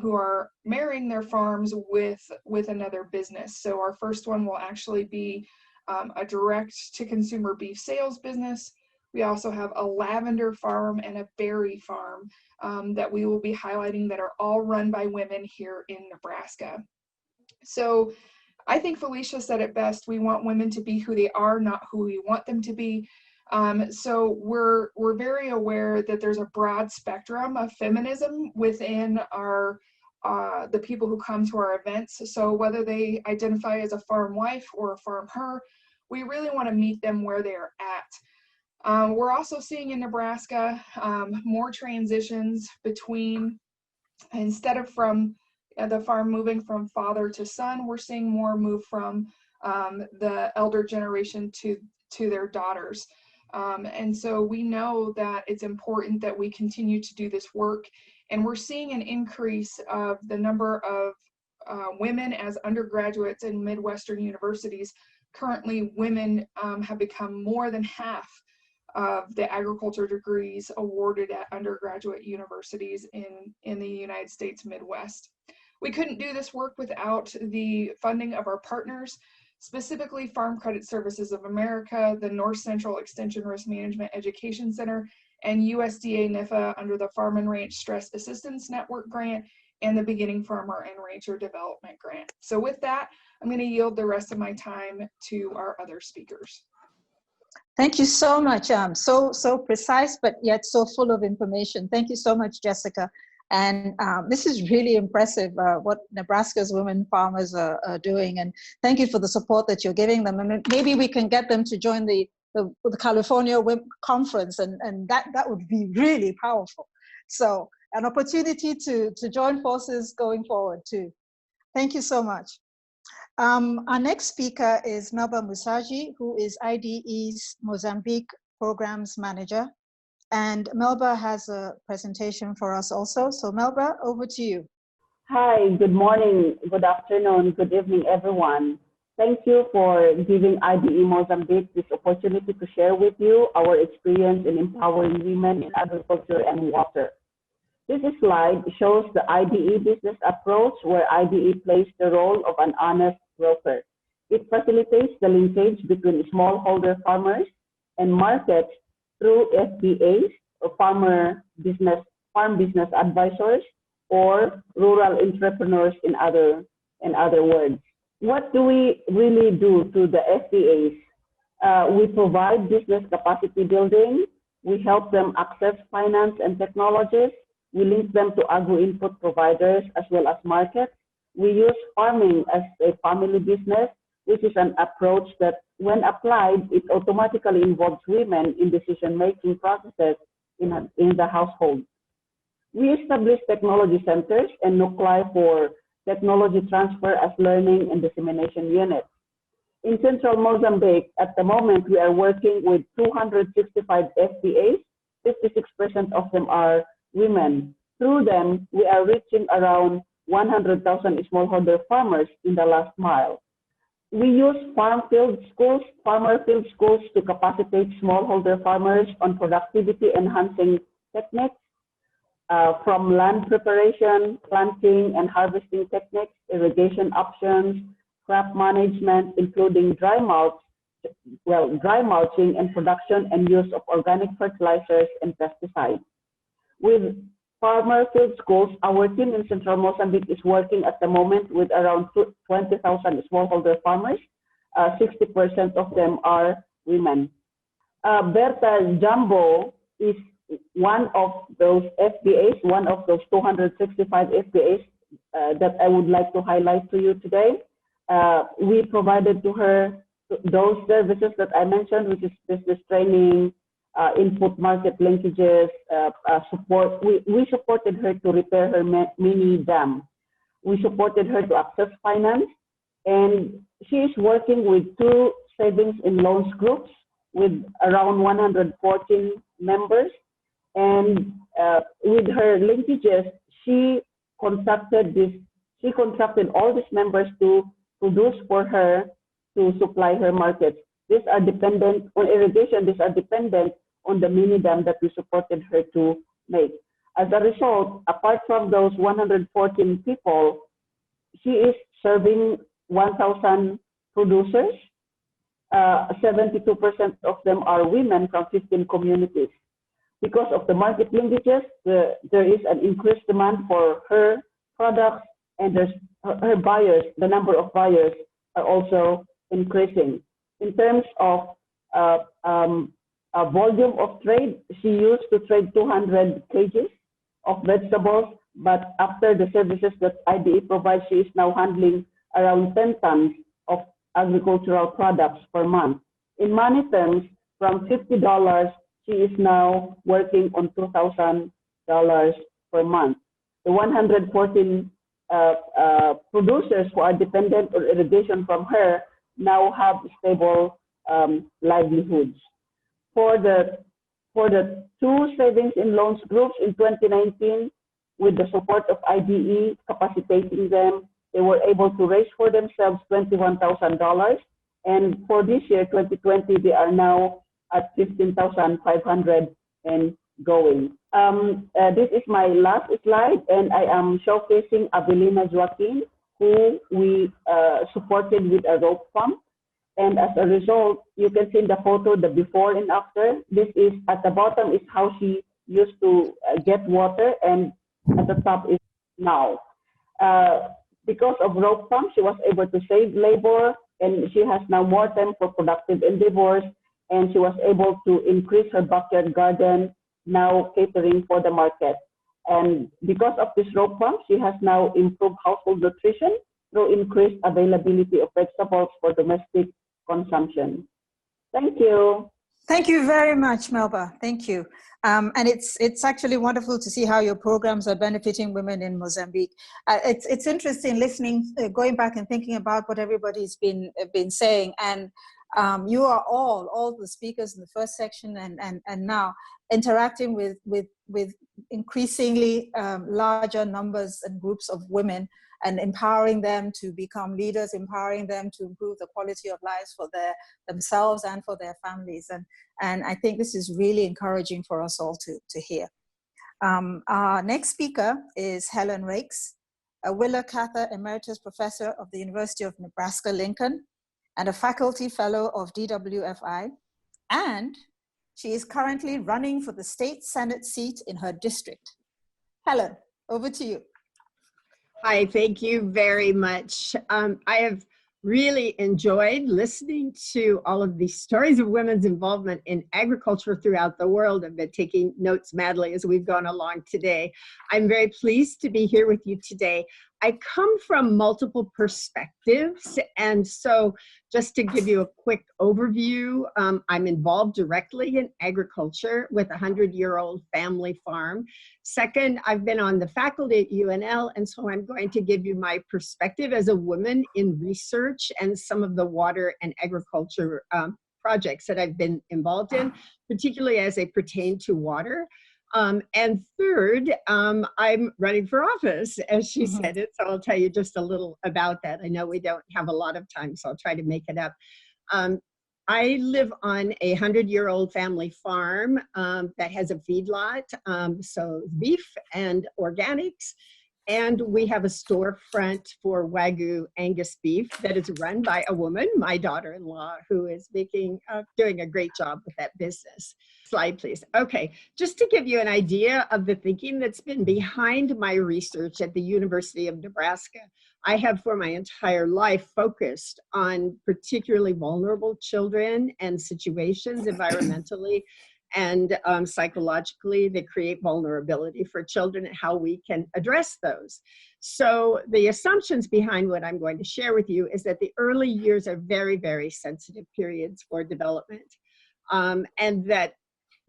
who are marrying their farms with another business. So our first one will actually be a direct-to-consumer beef sales business. We also have a lavender farm and a berry farm that we will be highlighting that are all run by women here in Nebraska. So I think Felicia said it best. We want women to be who they are, not who we want them to be. So we're very aware that there's a broad spectrum of feminism within our the people who come to our events. So whether they identify as a farm wife or a farm her, we really want to meet them where they are at. We're also seeing in Nebraska more transitions between, instead of from the farm moving from father to son, we're seeing more move from the elder generation to their daughters. And so we know that it's important that we continue to do this work, and we're seeing an increase of the number of women as undergraduates in Midwestern universities. Currently, women have become more than half of the agriculture degrees awarded at undergraduate universities in the United States Midwest. We couldn't do this work without the funding of our partners, specifically Farm Credit Services of America, the North Central Extension Risk Management Education Center, and USDA NIFA under the Farm and Ranch Stress Assistance Network grant and the Beginning Farmer and Rancher Development Grant. So with that, I'm going to yield the rest of my time to our other speakers. Thank you so much. So precise, but yet so full of information. Thank you so much, Jessica. And this is really impressive, what Nebraska's women farmers are doing. And thank you for the support that you're giving them. And maybe we can get them to join the California Women Conference, and that would be really powerful. So an opportunity to join forces going forward too. Thank you so much. Our next speaker is Melba Mussagy, who is IDE's Mozambique Programs Manager. And Melba has a presentation for us also. So Melba, over to you. Hi, good morning, good afternoon, good evening, everyone. Thank you for giving IDE Mozambique this opportunity to share with you our experience in empowering women in agriculture and water. This slide shows the IDE business approach, where IDE plays the role of an honest broker. It facilitates the linkage between smallholder farmers and markets through FBAs, or farm business advisors, or rural entrepreneurs in other words. What do we really do to the FBAs? We provide business capacity building. We help them access finance and technologies. We link them to agro-input providers as well as markets. We use farming as a family business, which is an approach that, when applied, it automatically involves women in decision-making processes in the household. We establish technology centers and nuclei for technology transfer as learning and dissemination units. In central Mozambique, at the moment, we are working with 265 FBAs. 56% of them are women. Through them, we are reaching around 100,000 smallholder farmers in the last mile. We use farmer field schools to capacitate smallholder farmers on productivity enhancing techniques, from land preparation, planting and harvesting techniques, irrigation options, crop management, including dry mulching and production and use of organic fertilizers and pesticides. With farmer field schools, our team in central Mozambique is working at the moment with around 20,000 smallholder farmers. 60% of them are women. Berta Jumbo is one of those FBAs, one of those 265 FBAs that I would like to highlight to you today. We provided to her those services that I mentioned, which is business training, input market linkages, support. We supported her to repair her mini dam. We supported her to access finance, and she is working with 2 savings and loans groups with around 114 members. And with her linkages, she contracted all these members to produce for her to supply her markets. These are dependent on irrigation. These are dependent on the mini dam that we supported her to make. As a result, apart from those 114 people, she is serving 1,000 producers. 72% of them are women from 15 communities. Because of the market linkages, there is an increased demand for her products, and her buyers, the number of buyers are also increasing. In terms of volume of trade, she used to trade 200 kgs of vegetables, but after the services that IDE provides, she is now handling around 10 tons of agricultural products per month. In money terms, from $50, she is now working on $2,000 per month. The 114 producers who are dependent on irrigation from her now have stable livelihoods. For the 2 savings and loans groups in 2019, with the support of IDE, capacitating them, they were able to raise for themselves $21,000. And for this year, 2020, they are now at 15,500 and going. This is my last slide, and I am showcasing Avelina Joaquin, who we supported with a rope pump. And as a result, you can see in the photo the before and after. This is at the bottom is how she used to get water, and at the top is now. Because of rope pump, she was able to save labor, and she has now more time for productive endeavors, and she was able to increase her backyard garden, now catering for the market. And because of this rope pump, she has now improved household nutrition through increased availability of vegetables for domestic consumption. Thank you. Thank you very much, Melba. Thank you. And it's actually wonderful to see how your programs are benefiting women in Mozambique. It's interesting listening, going back and thinking about what everybody's been saying. And you are all the speakers in the first section and now interacting with increasingly larger numbers and groups of women, and empowering them to become leaders, empowering them to improve the quality of lives for themselves and for their families. And I think this is really encouraging for us all to hear. Our next speaker is Helen Raikes, a Willa Cather Emeritus Professor of the University of Nebraska, Lincoln, and a faculty fellow of DWFI. And she is currently running for the state Senate seat in her district. Helen, over to you. Hi, thank you very much. I have really enjoyed listening to all of these stories of women's involvement in agriculture throughout the world. I've been taking notes madly as we've gone along today. I'm very pleased to be here with you today. I come from multiple perspectives, and so just to give you a quick overview, I'm involved directly in agriculture with a 100-year-old family farm. Second, I've been on the faculty at UNL, and so I'm going to give you my perspective as a woman in research and some of the water and agriculture projects that I've been involved in, particularly as they pertain to water. And third, I'm running for office, as she said it, so I'll tell you just a little about that. I know we don't have a lot of time, so I'll try to make it up. I live on a 100-year-old family farm that has a feedlot, so beef and organics. And we have a storefront for Wagyu Angus beef that is run by a woman, my daughter-in-law, who is doing a great job with that business. Slide, please. Okay, just to give you an idea of the thinking that's been behind my research at the University of Nebraska, I have for my entire life focused on particularly vulnerable children and situations environmentally and psychologically that create vulnerability for children and how we can address those. So the assumptions behind what I'm going to share with you is that the early years are very, very sensitive periods for development. And that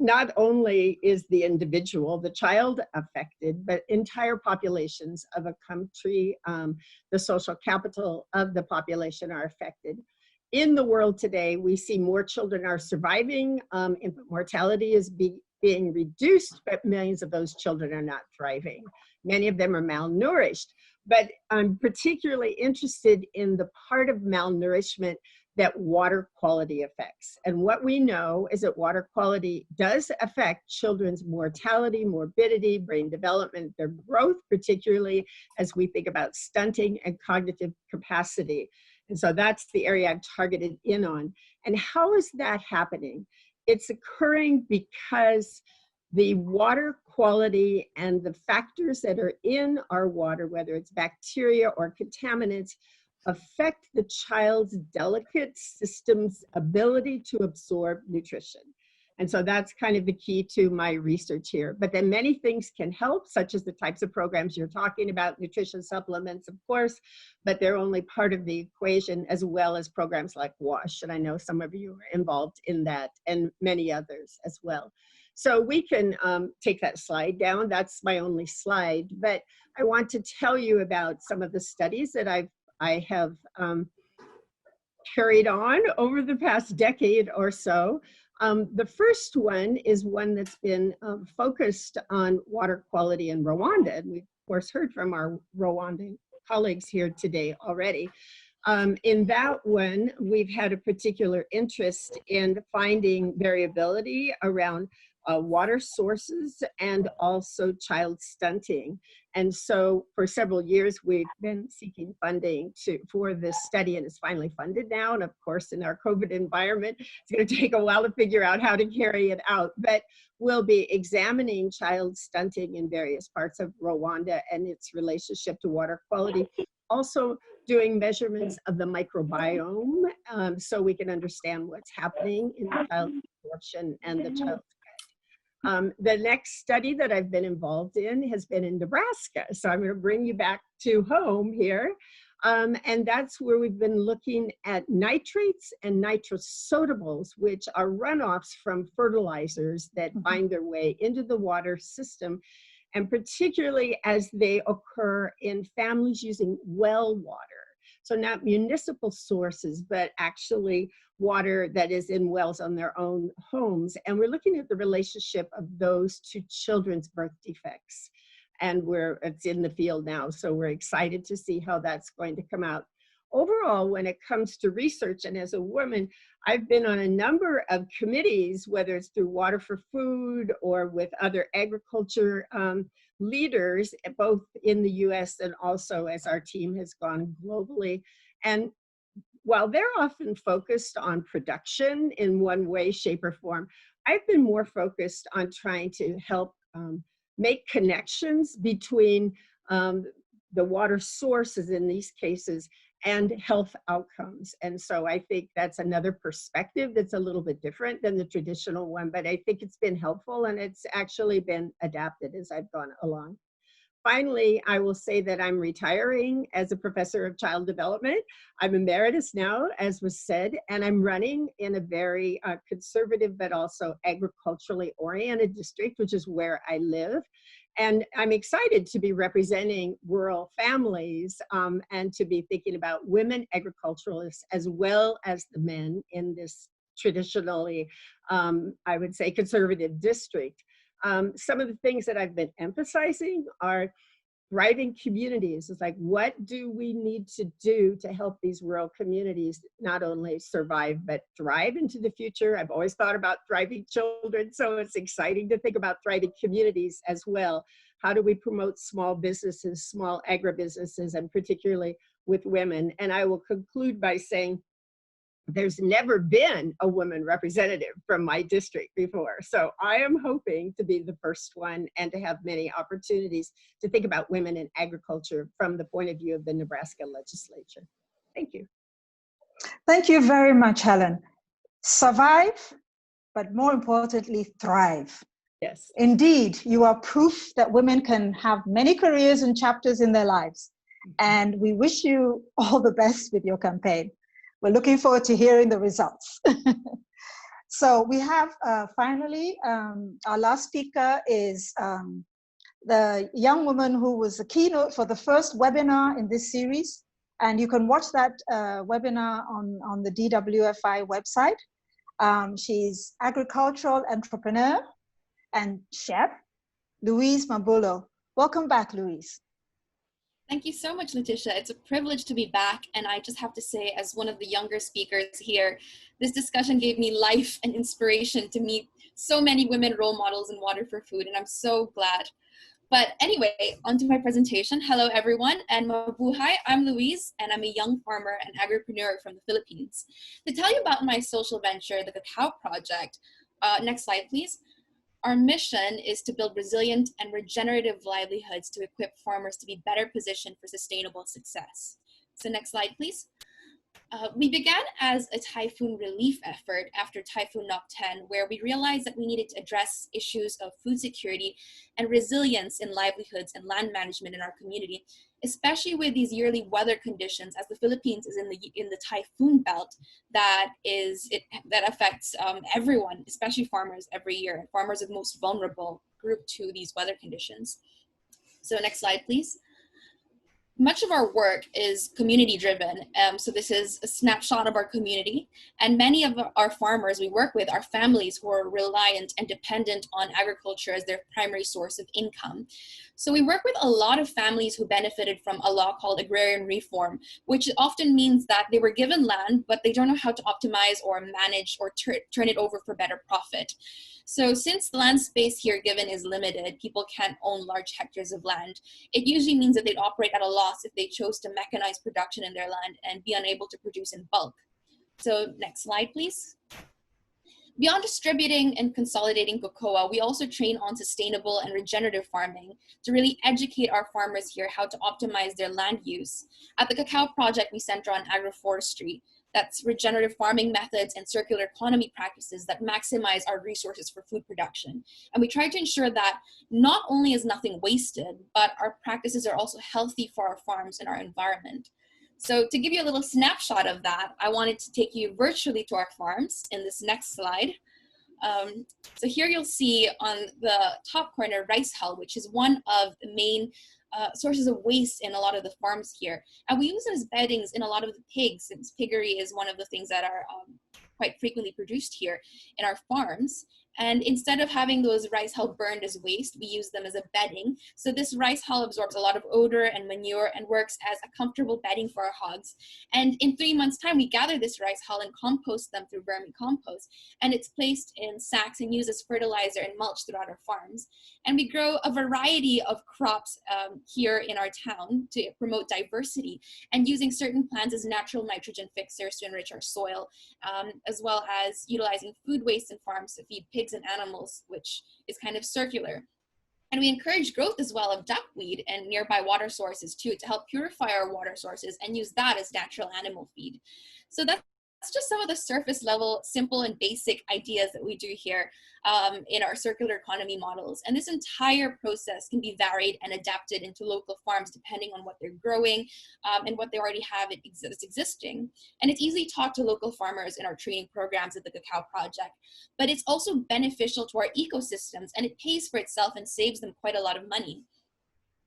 not only is the individual, the child affected, but entire populations of a country, the social capital of the population are affected. In the world today, we see more children are surviving, infant mortality is being reduced, but millions of those children are not thriving. Many of them are malnourished, but I'm particularly interested in the part of malnourishment that water quality affects. And what we know is that water quality does affect children's mortality, morbidity, brain development, their growth, particularly as we think about stunting and cognitive capacity. And so that's the area I've targeted in on. And how is that happening? It's occurring because the water quality and the factors that are in our water, whether it's bacteria or contaminants, affect the child's delicate system's ability to absorb nutrition. And so that's kind of the key to my research here. But then many things can help, such as the types of programs you're talking about, nutrition supplements, of course, but they're only part of the equation, as well as programs like WASH. And I know some of you are involved in that, and many others as well. So we can take that slide down. That's my only slide. But I want to tell you about some of the studies that I have carried on over the past decade or so. The first one is one that's been focused on water quality in Rwanda. And we, of course, heard from our Rwandan colleagues here today already. In that one, we've had a particular interest in finding variability around water sources and also child stunting. And so for several years, we've been seeking funding for this study, and it's finally funded now. And of course, in our COVID environment, it's going to take a while to figure out how to carry it out. But we'll be examining child stunting in various parts of Rwanda and its relationship to water quality. Also doing measurements of the microbiome so we can understand what's happening in the child absorption and the child. The next study that I've been involved in has been in Nebraska. So I'm going to bring you back to home here. And that's where we've been looking at nitrates and nitrosodables, which are runoffs from fertilizers that find their way into the water system, and particularly as they occur in families using well water. So not municipal sources, but actually water that is in wells on their own homes. And we're looking at the relationship of those to children's birth defects. And it's in the field now, so we're excited to see how that's going to come out. Overall, when it comes to research, and as a woman, I've been on a number of committees, whether it's through Water for Food or with other agriculture leaders, both in the US and also as our team has gone globally. And while they're often focused on production in one way, shape, or form, I've been more focused on trying to help make connections between the water sources in these cases and health outcomes. And so I think that's another perspective that's a little bit different than the traditional one, but I think it's been helpful and it's actually been adapted as I've gone along. Finally, I will say that I'm retiring as a professor of child development. I'm emeritus now, as was said, and I'm running in a very conservative but also agriculturally oriented district, which is where I live. And I'm excited to be representing rural families and to be thinking about women agriculturalists as well as the men in this traditionally, I would say, conservative district. Some of the things that I've been emphasizing are thriving communities. It's like, what do we need to do to help these rural communities not only survive, but thrive into the future? I've always thought about thriving children, so it's exciting to think about thriving communities as well. How do we promote small businesses, small agribusinesses, and particularly with women? And I will conclude by saying, there's never been a woman representative from my district before. So I am hoping to be the first one and to have many opportunities to think about women in agriculture from the point of view of the Nebraska legislature. Thank you. Thank you very much, Helen. Survive, but more importantly, thrive. Yes. Indeed, you are proof that women can have many careers and chapters in their lives. And we wish you all the best with your campaign. We're looking forward to hearing the results. So we have finally, our last speaker is the young woman who was the keynote for the first webinar in this series. And you can watch that webinar on the DWFI website. She's agricultural entrepreneur and chef, Louise Mabulo. Welcome back, Louise. Thank you so much, Letitia. It's a privilege to be back. And I just have to say, as one of the younger speakers here, this discussion gave me life and inspiration to meet so many women role models in Water for Food. And I'm so glad. But anyway, onto my presentation. Hello, everyone, and mabuhay. I'm Louise, and I'm a young farmer and agripreneur from the Philippines. To tell you about my social venture, the Cacao Project, next slide, please. Our mission is to build resilient and regenerative livelihoods to equip farmers to be better positioned for sustainable success. So next slide, please. We began as a typhoon relief effort after Typhoon Nocten, where we realized that we needed to address issues of food security and resilience in livelihoods and land management in our community, especially with these yearly weather conditions, as the Philippines is in the typhoon belt that affects everyone, especially farmers every year. Farmers are the most vulnerable group to these weather conditions. So next slide, please. Much of our work is community driven. So this is a snapshot of our community, and many of our farmers we work with are families who are reliant and dependent on agriculture as their primary source of income. So we work with a lot of families who benefited from a law called agrarian reform, which often means that they were given land, but they don't know how to optimize or manage or turn it over for better profit. So since the land space here given is limited, people can't own large hectares of land. It usually means that they'd operate at a loss if they chose to mechanize production in their land and be unable to produce in bulk. So next slide, please. Beyond distributing and consolidating cocoa, we also train on sustainable and regenerative farming to really educate our farmers here how to optimize their land use. At the Cacao Project, we center on agroforestry. That's regenerative farming methods and circular economy practices that maximize our resources for food production. And we try to ensure that not only is nothing wasted, but our practices are also healthy for our farms and our environment. So to give you a little snapshot of that, I wanted to take you virtually to our farms in this next slide. So here you'll see on the top corner rice hull, which is one of the main sources of waste in a lot of the farms here. And we use it as beddings in a lot of the pigs, since piggery is one of the things that are quite frequently produced here in our farms. And instead of having those rice hull burned as waste, we use them as a bedding. So this rice hull absorbs a lot of odor and manure and works as a comfortable bedding for our hogs. And in 3 months' time, we gather this rice hull and compost them through vermicompost. And it's placed in sacks and used as fertilizer and mulch throughout our farms. And we grow a variety of crops here in our town to promote diversity, and using certain plants as natural nitrogen fixers to enrich our soil, as well as utilizing food waste in farms to feed pigs and animals, which is kind of circular. And we encourage growth as well of duckweed and nearby water sources too, to help purify our water sources and use that as natural animal feed. So that's just some of the surface level, simple and basic ideas that we do here in our circular economy models. And this entire process can be varied and adapted into local farms depending on what they're growing and what they already have that's existing. And it's easily taught to local farmers in our training programs at the Cacao Project, but it's also beneficial to our ecosystems, and it pays for itself and saves them quite a lot of money.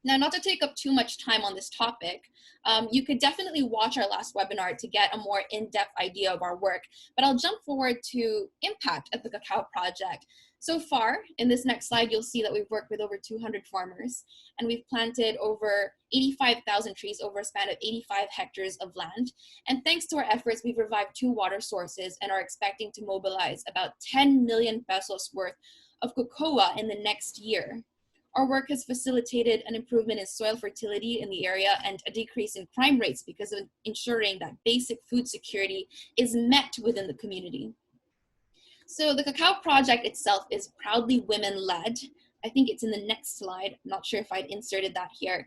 Now, not to take up too much time on this topic, you could definitely watch our last webinar to get a more in-depth idea of our work, but I'll jump forward to impact at the Cacao Project. So far, in this next slide, you'll see that we've worked with over 200 farmers, and we've planted over 85,000 trees over a span of 85 hectares of land. And thanks to our efforts, we've revived 2 water sources and are expecting to mobilize about 10 million pesos worth of cocoa in the next year. Our work has facilitated an improvement in soil fertility in the area and a decrease in crime rates because of ensuring that basic food security is met within the community. So the Cacao Project itself is proudly women-led. I think it's in the next slide. I'm not sure if I'd inserted that here.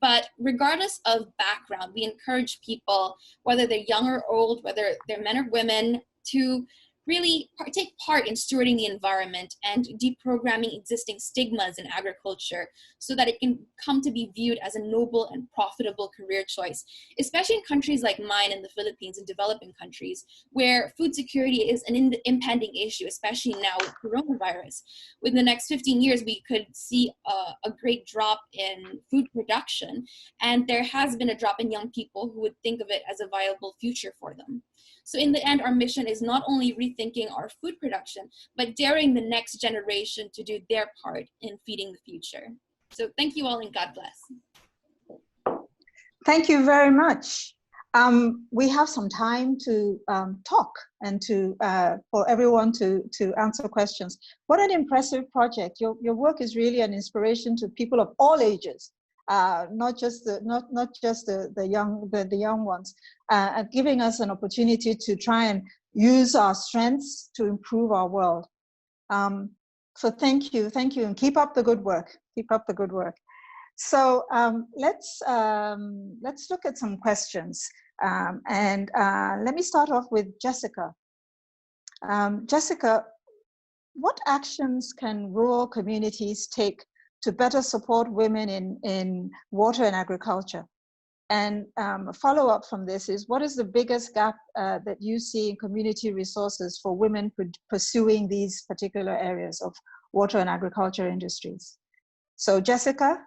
But regardless of background, we encourage people, whether they're young or old, whether they're men or women, to really take part in stewarding the environment and deprogramming existing stigmas in agriculture so that it can come to be viewed as a noble and profitable career choice, especially in countries like mine in the Philippines and developing countries where food security is an impending issue, especially now with coronavirus. Within the next 15 years, we could see a great drop in food production, and there has been a drop in young people who would think of it as a viable future for them. So in the end, our mission is not only rethinking our food production, but daring the next generation to do their part in feeding the future. So thank you all, and God bless. Thank you very much. We have some time to talk and to for everyone to answer questions. What an impressive project. Your work is really an inspiration to people of all ages. Not just the young ones, giving us an opportunity to try and use our strengths to improve our world. So thank you, and keep up the good work. Keep up the good work. So let's look at some questions, and let me start off with Jessica. Jessica, what actions can rural communities take to better support women in water and agriculture? And a follow-up from this is, what is the biggest gap that you see in community resources for women pursuing these particular areas of water and agriculture industries? So Jessica,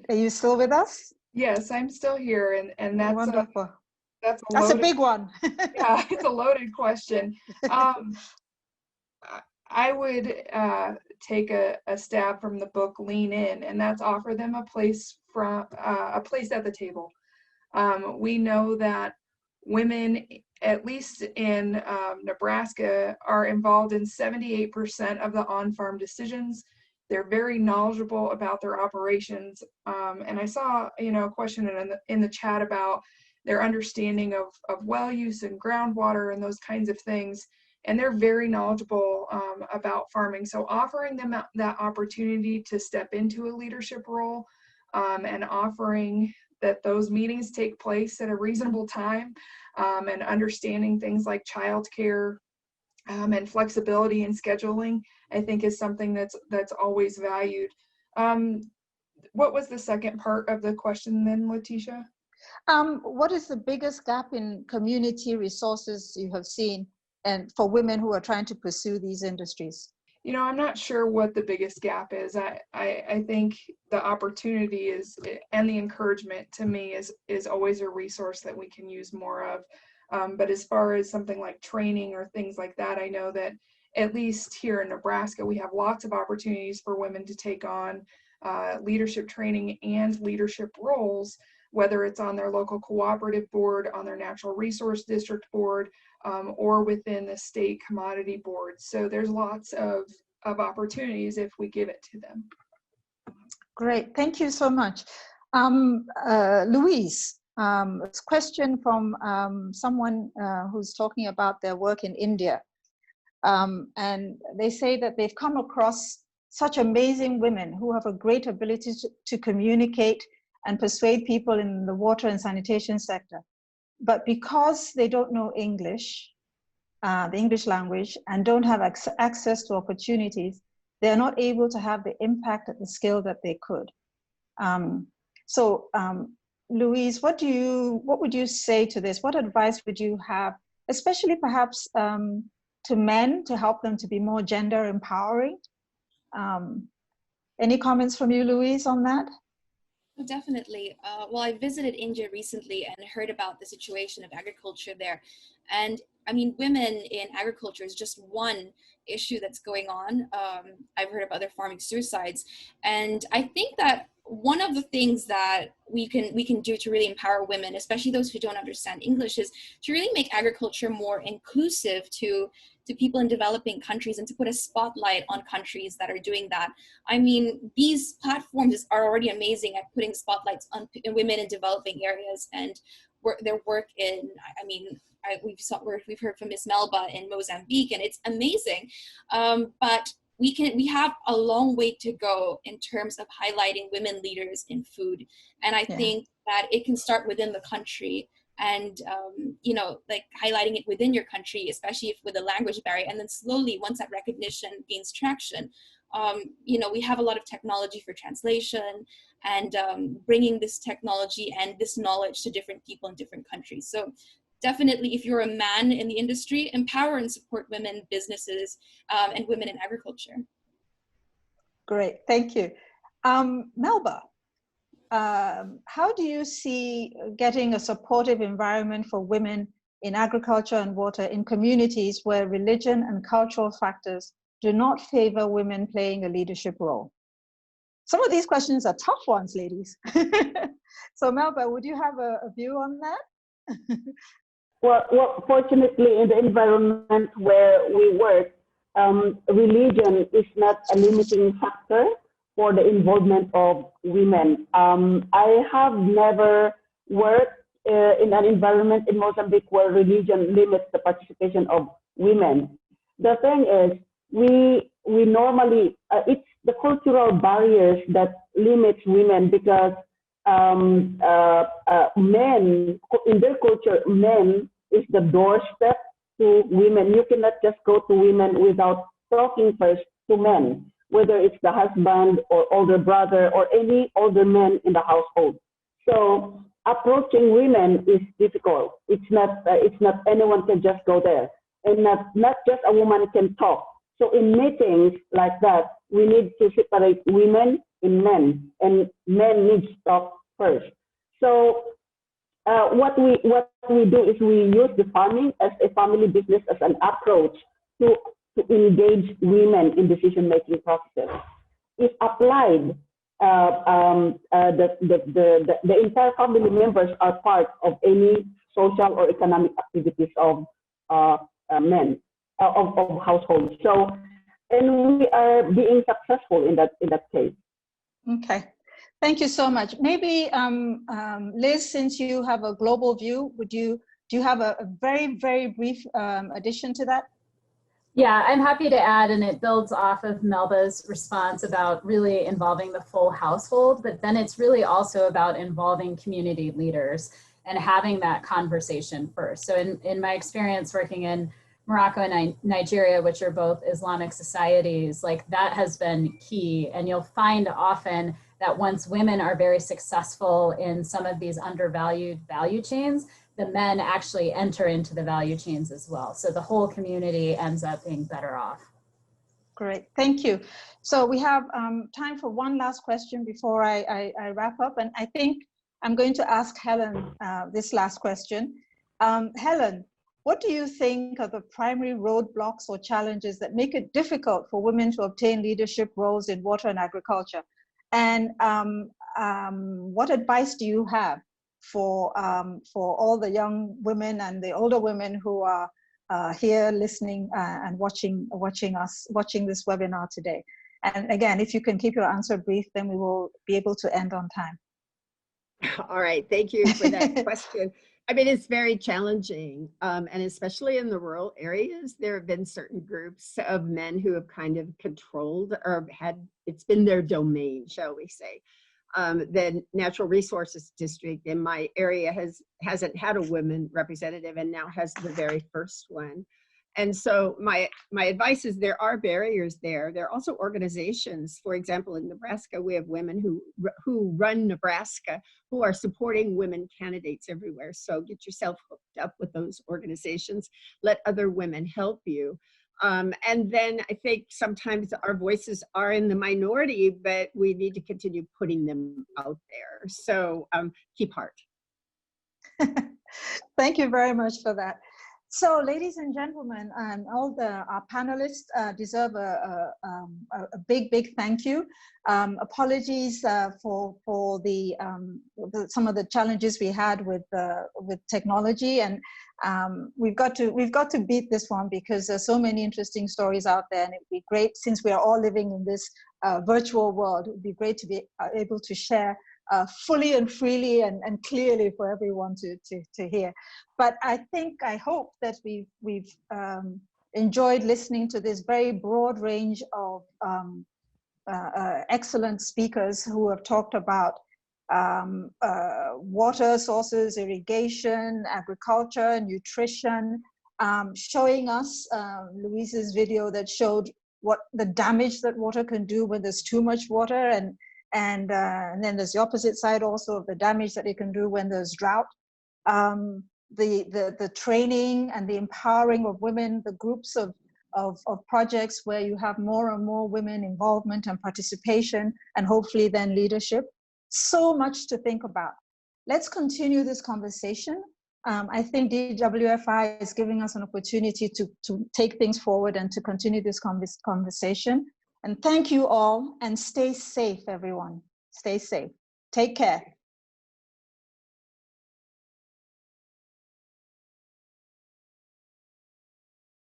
are you still with us? Yes, I'm still here, and that's wonderful. That's a big one. Yeah, it's a loaded question. I would take a stab from the book Lean In, and that's offer them a place at the table. We know that women, at least in Nebraska, are involved in 78% of the on-farm decisions. They're very knowledgeable about their operations. And I saw, a question in the chat about their understanding of well use and groundwater and those kinds of things. And they're very knowledgeable about farming. So offering them that opportunity to step into a leadership role and offering that those meetings take place at a reasonable time and understanding things like childcare and flexibility in scheduling, I think is something that's always valued. What was the second part of the question then, Letitia? What is the biggest gap in community resources you have seen and for women who are trying to pursue these industries? I'm not sure what the biggest gap is. I think the opportunity is, and the encouragement to me is always a resource that we can use more of. But as far as something like training or things like that, I know that at least here in Nebraska, we have lots of opportunities for women to take on leadership training and leadership roles, whether it's on their local cooperative board, on their natural resource district board, or within the state commodity board. So there's lots of opportunities if we give it to them. Great, thank you so much. Louise, a question from someone who's talking about their work in India. And they say that they've come across such amazing women who have a great ability to communicate and persuade people in the water and sanitation sector. But because they don't know English, the English language, and don't have access to opportunities, they're not able to have the impact at the scale that they could. Louise, what would you say to this? What advice would you have, especially perhaps to men, to help them to be more gender empowering? Any comments from you, Louise, on that? Definitely. Well, I visited India recently and heard about the situation of agriculture there. And I mean, women in agriculture is just one issue that's going on. I've heard of other farming suicides. And I think that one of the things that we can do to really empower women, especially those who don't understand English, is to really make agriculture more inclusive to people in developing countries and to put a spotlight on countries that are doing that. I mean, these platforms are already amazing at putting spotlights on women in developing areas and their work in, I mean, we've heard from Miss Melba in Mozambique, and it's amazing. But we have a long way to go in terms of highlighting women leaders in food. And I think that it can start within the country and, like highlighting it within your country, especially if with a language barrier. And then slowly, once that recognition gains traction, we have a lot of technology for translation and bringing this technology and this knowledge to different people in different countries. So definitely, if you're a man in the industry, empower and support women businesses and women in agriculture. Great, thank you. Melba, how do you see getting a supportive environment for women in agriculture and water in communities where religion and cultural factors do not favor women playing a leadership role? Some of these questions are tough ones, ladies. So Melba, would you have a view on that? Well, fortunately, in the environment where we work, religion is not a limiting factor for the involvement of women. I have never worked in an environment in Mozambique where religion limits the participation of women. The thing is, we normally, it's the cultural barriers that limits women because men, in their culture, men is the doorstep to women. You cannot just go to women without talking first to men, whether it's the husband or older brother or any older men in the household. So approaching women is difficult. It's not anyone can just go there, and not just a woman can talk. So in meetings like that, we need to separate women and men, and men need to talk first. So what we do is we use the farming as a family business as an approach to to engage women in decision-making processes. If applied, the entire family members are part of any social or economic activities of men, of households. So, and we are being successful in that case. Okay, thank you so much. Maybe Liz, since you have a global view, do you have a very, very brief addition to that? Yeah, I'm happy to add, and it builds off of Melba's response about really involving the full household, but then it's really also about involving community leaders and having that conversation first. So in my experience working in Morocco and Nigeria, which are both Islamic societies, like that has been key. And you'll find often that once women are very successful in some of these undervalued value chains, the men actually enter into the value chains as well. So the whole community ends up being better off. Great, thank you. So we have time for one last question before I wrap up. And I think I'm going to ask Helen this last question. Helen, what do you think are the primary roadblocks or challenges that make it difficult for women to obtain leadership roles in water and agriculture? And what advice do you have for all the young women and the older women who are here listening and watching this webinar today? And again, if you can keep your answer brief, then we will be able to end on time. All right, thank you for that question. I mean, it's very challenging, and especially in the rural areas, there have been certain groups of men who have kind of controlled or it's been their domain, shall we say. The Natural Resources District in my area hasn't had a women representative and now has the very first one. And so my advice is there are barriers there. There are also organizations. For example, in Nebraska, we have women who run Nebraska who are supporting women candidates everywhere. So get yourself hooked up with those organizations. Let other women help you. And then I think sometimes our voices are in the minority, but we need to continue putting them out there. So keep heart. Thank you very much for that. So, ladies and gentlemen, all our panelists deserve a big thank you. Apologies for some of the challenges we had with technology, and we've got to beat this one because there's so many interesting stories out there, and it'd be great, since we are all living in this virtual world, it would be great to be able to share fully and freely and clearly for everyone to hear. But I hope that we've enjoyed listening to this very broad range of excellent speakers who have talked about water sources, irrigation, agriculture, nutrition, showing us Louise's video that showed what the damage that water can do when there's too much water, and then there's the opposite side also of the damage that it can do when there's drought. The training and the empowering of women, the groups of projects where you have more and more women involvement and participation, and hopefully then leadership. So much to think about. Let's continue this conversation. I think DWFI is giving us an opportunity to take things forward and to continue this conversation. And thank you all, and stay safe, everyone. Stay safe. Take care.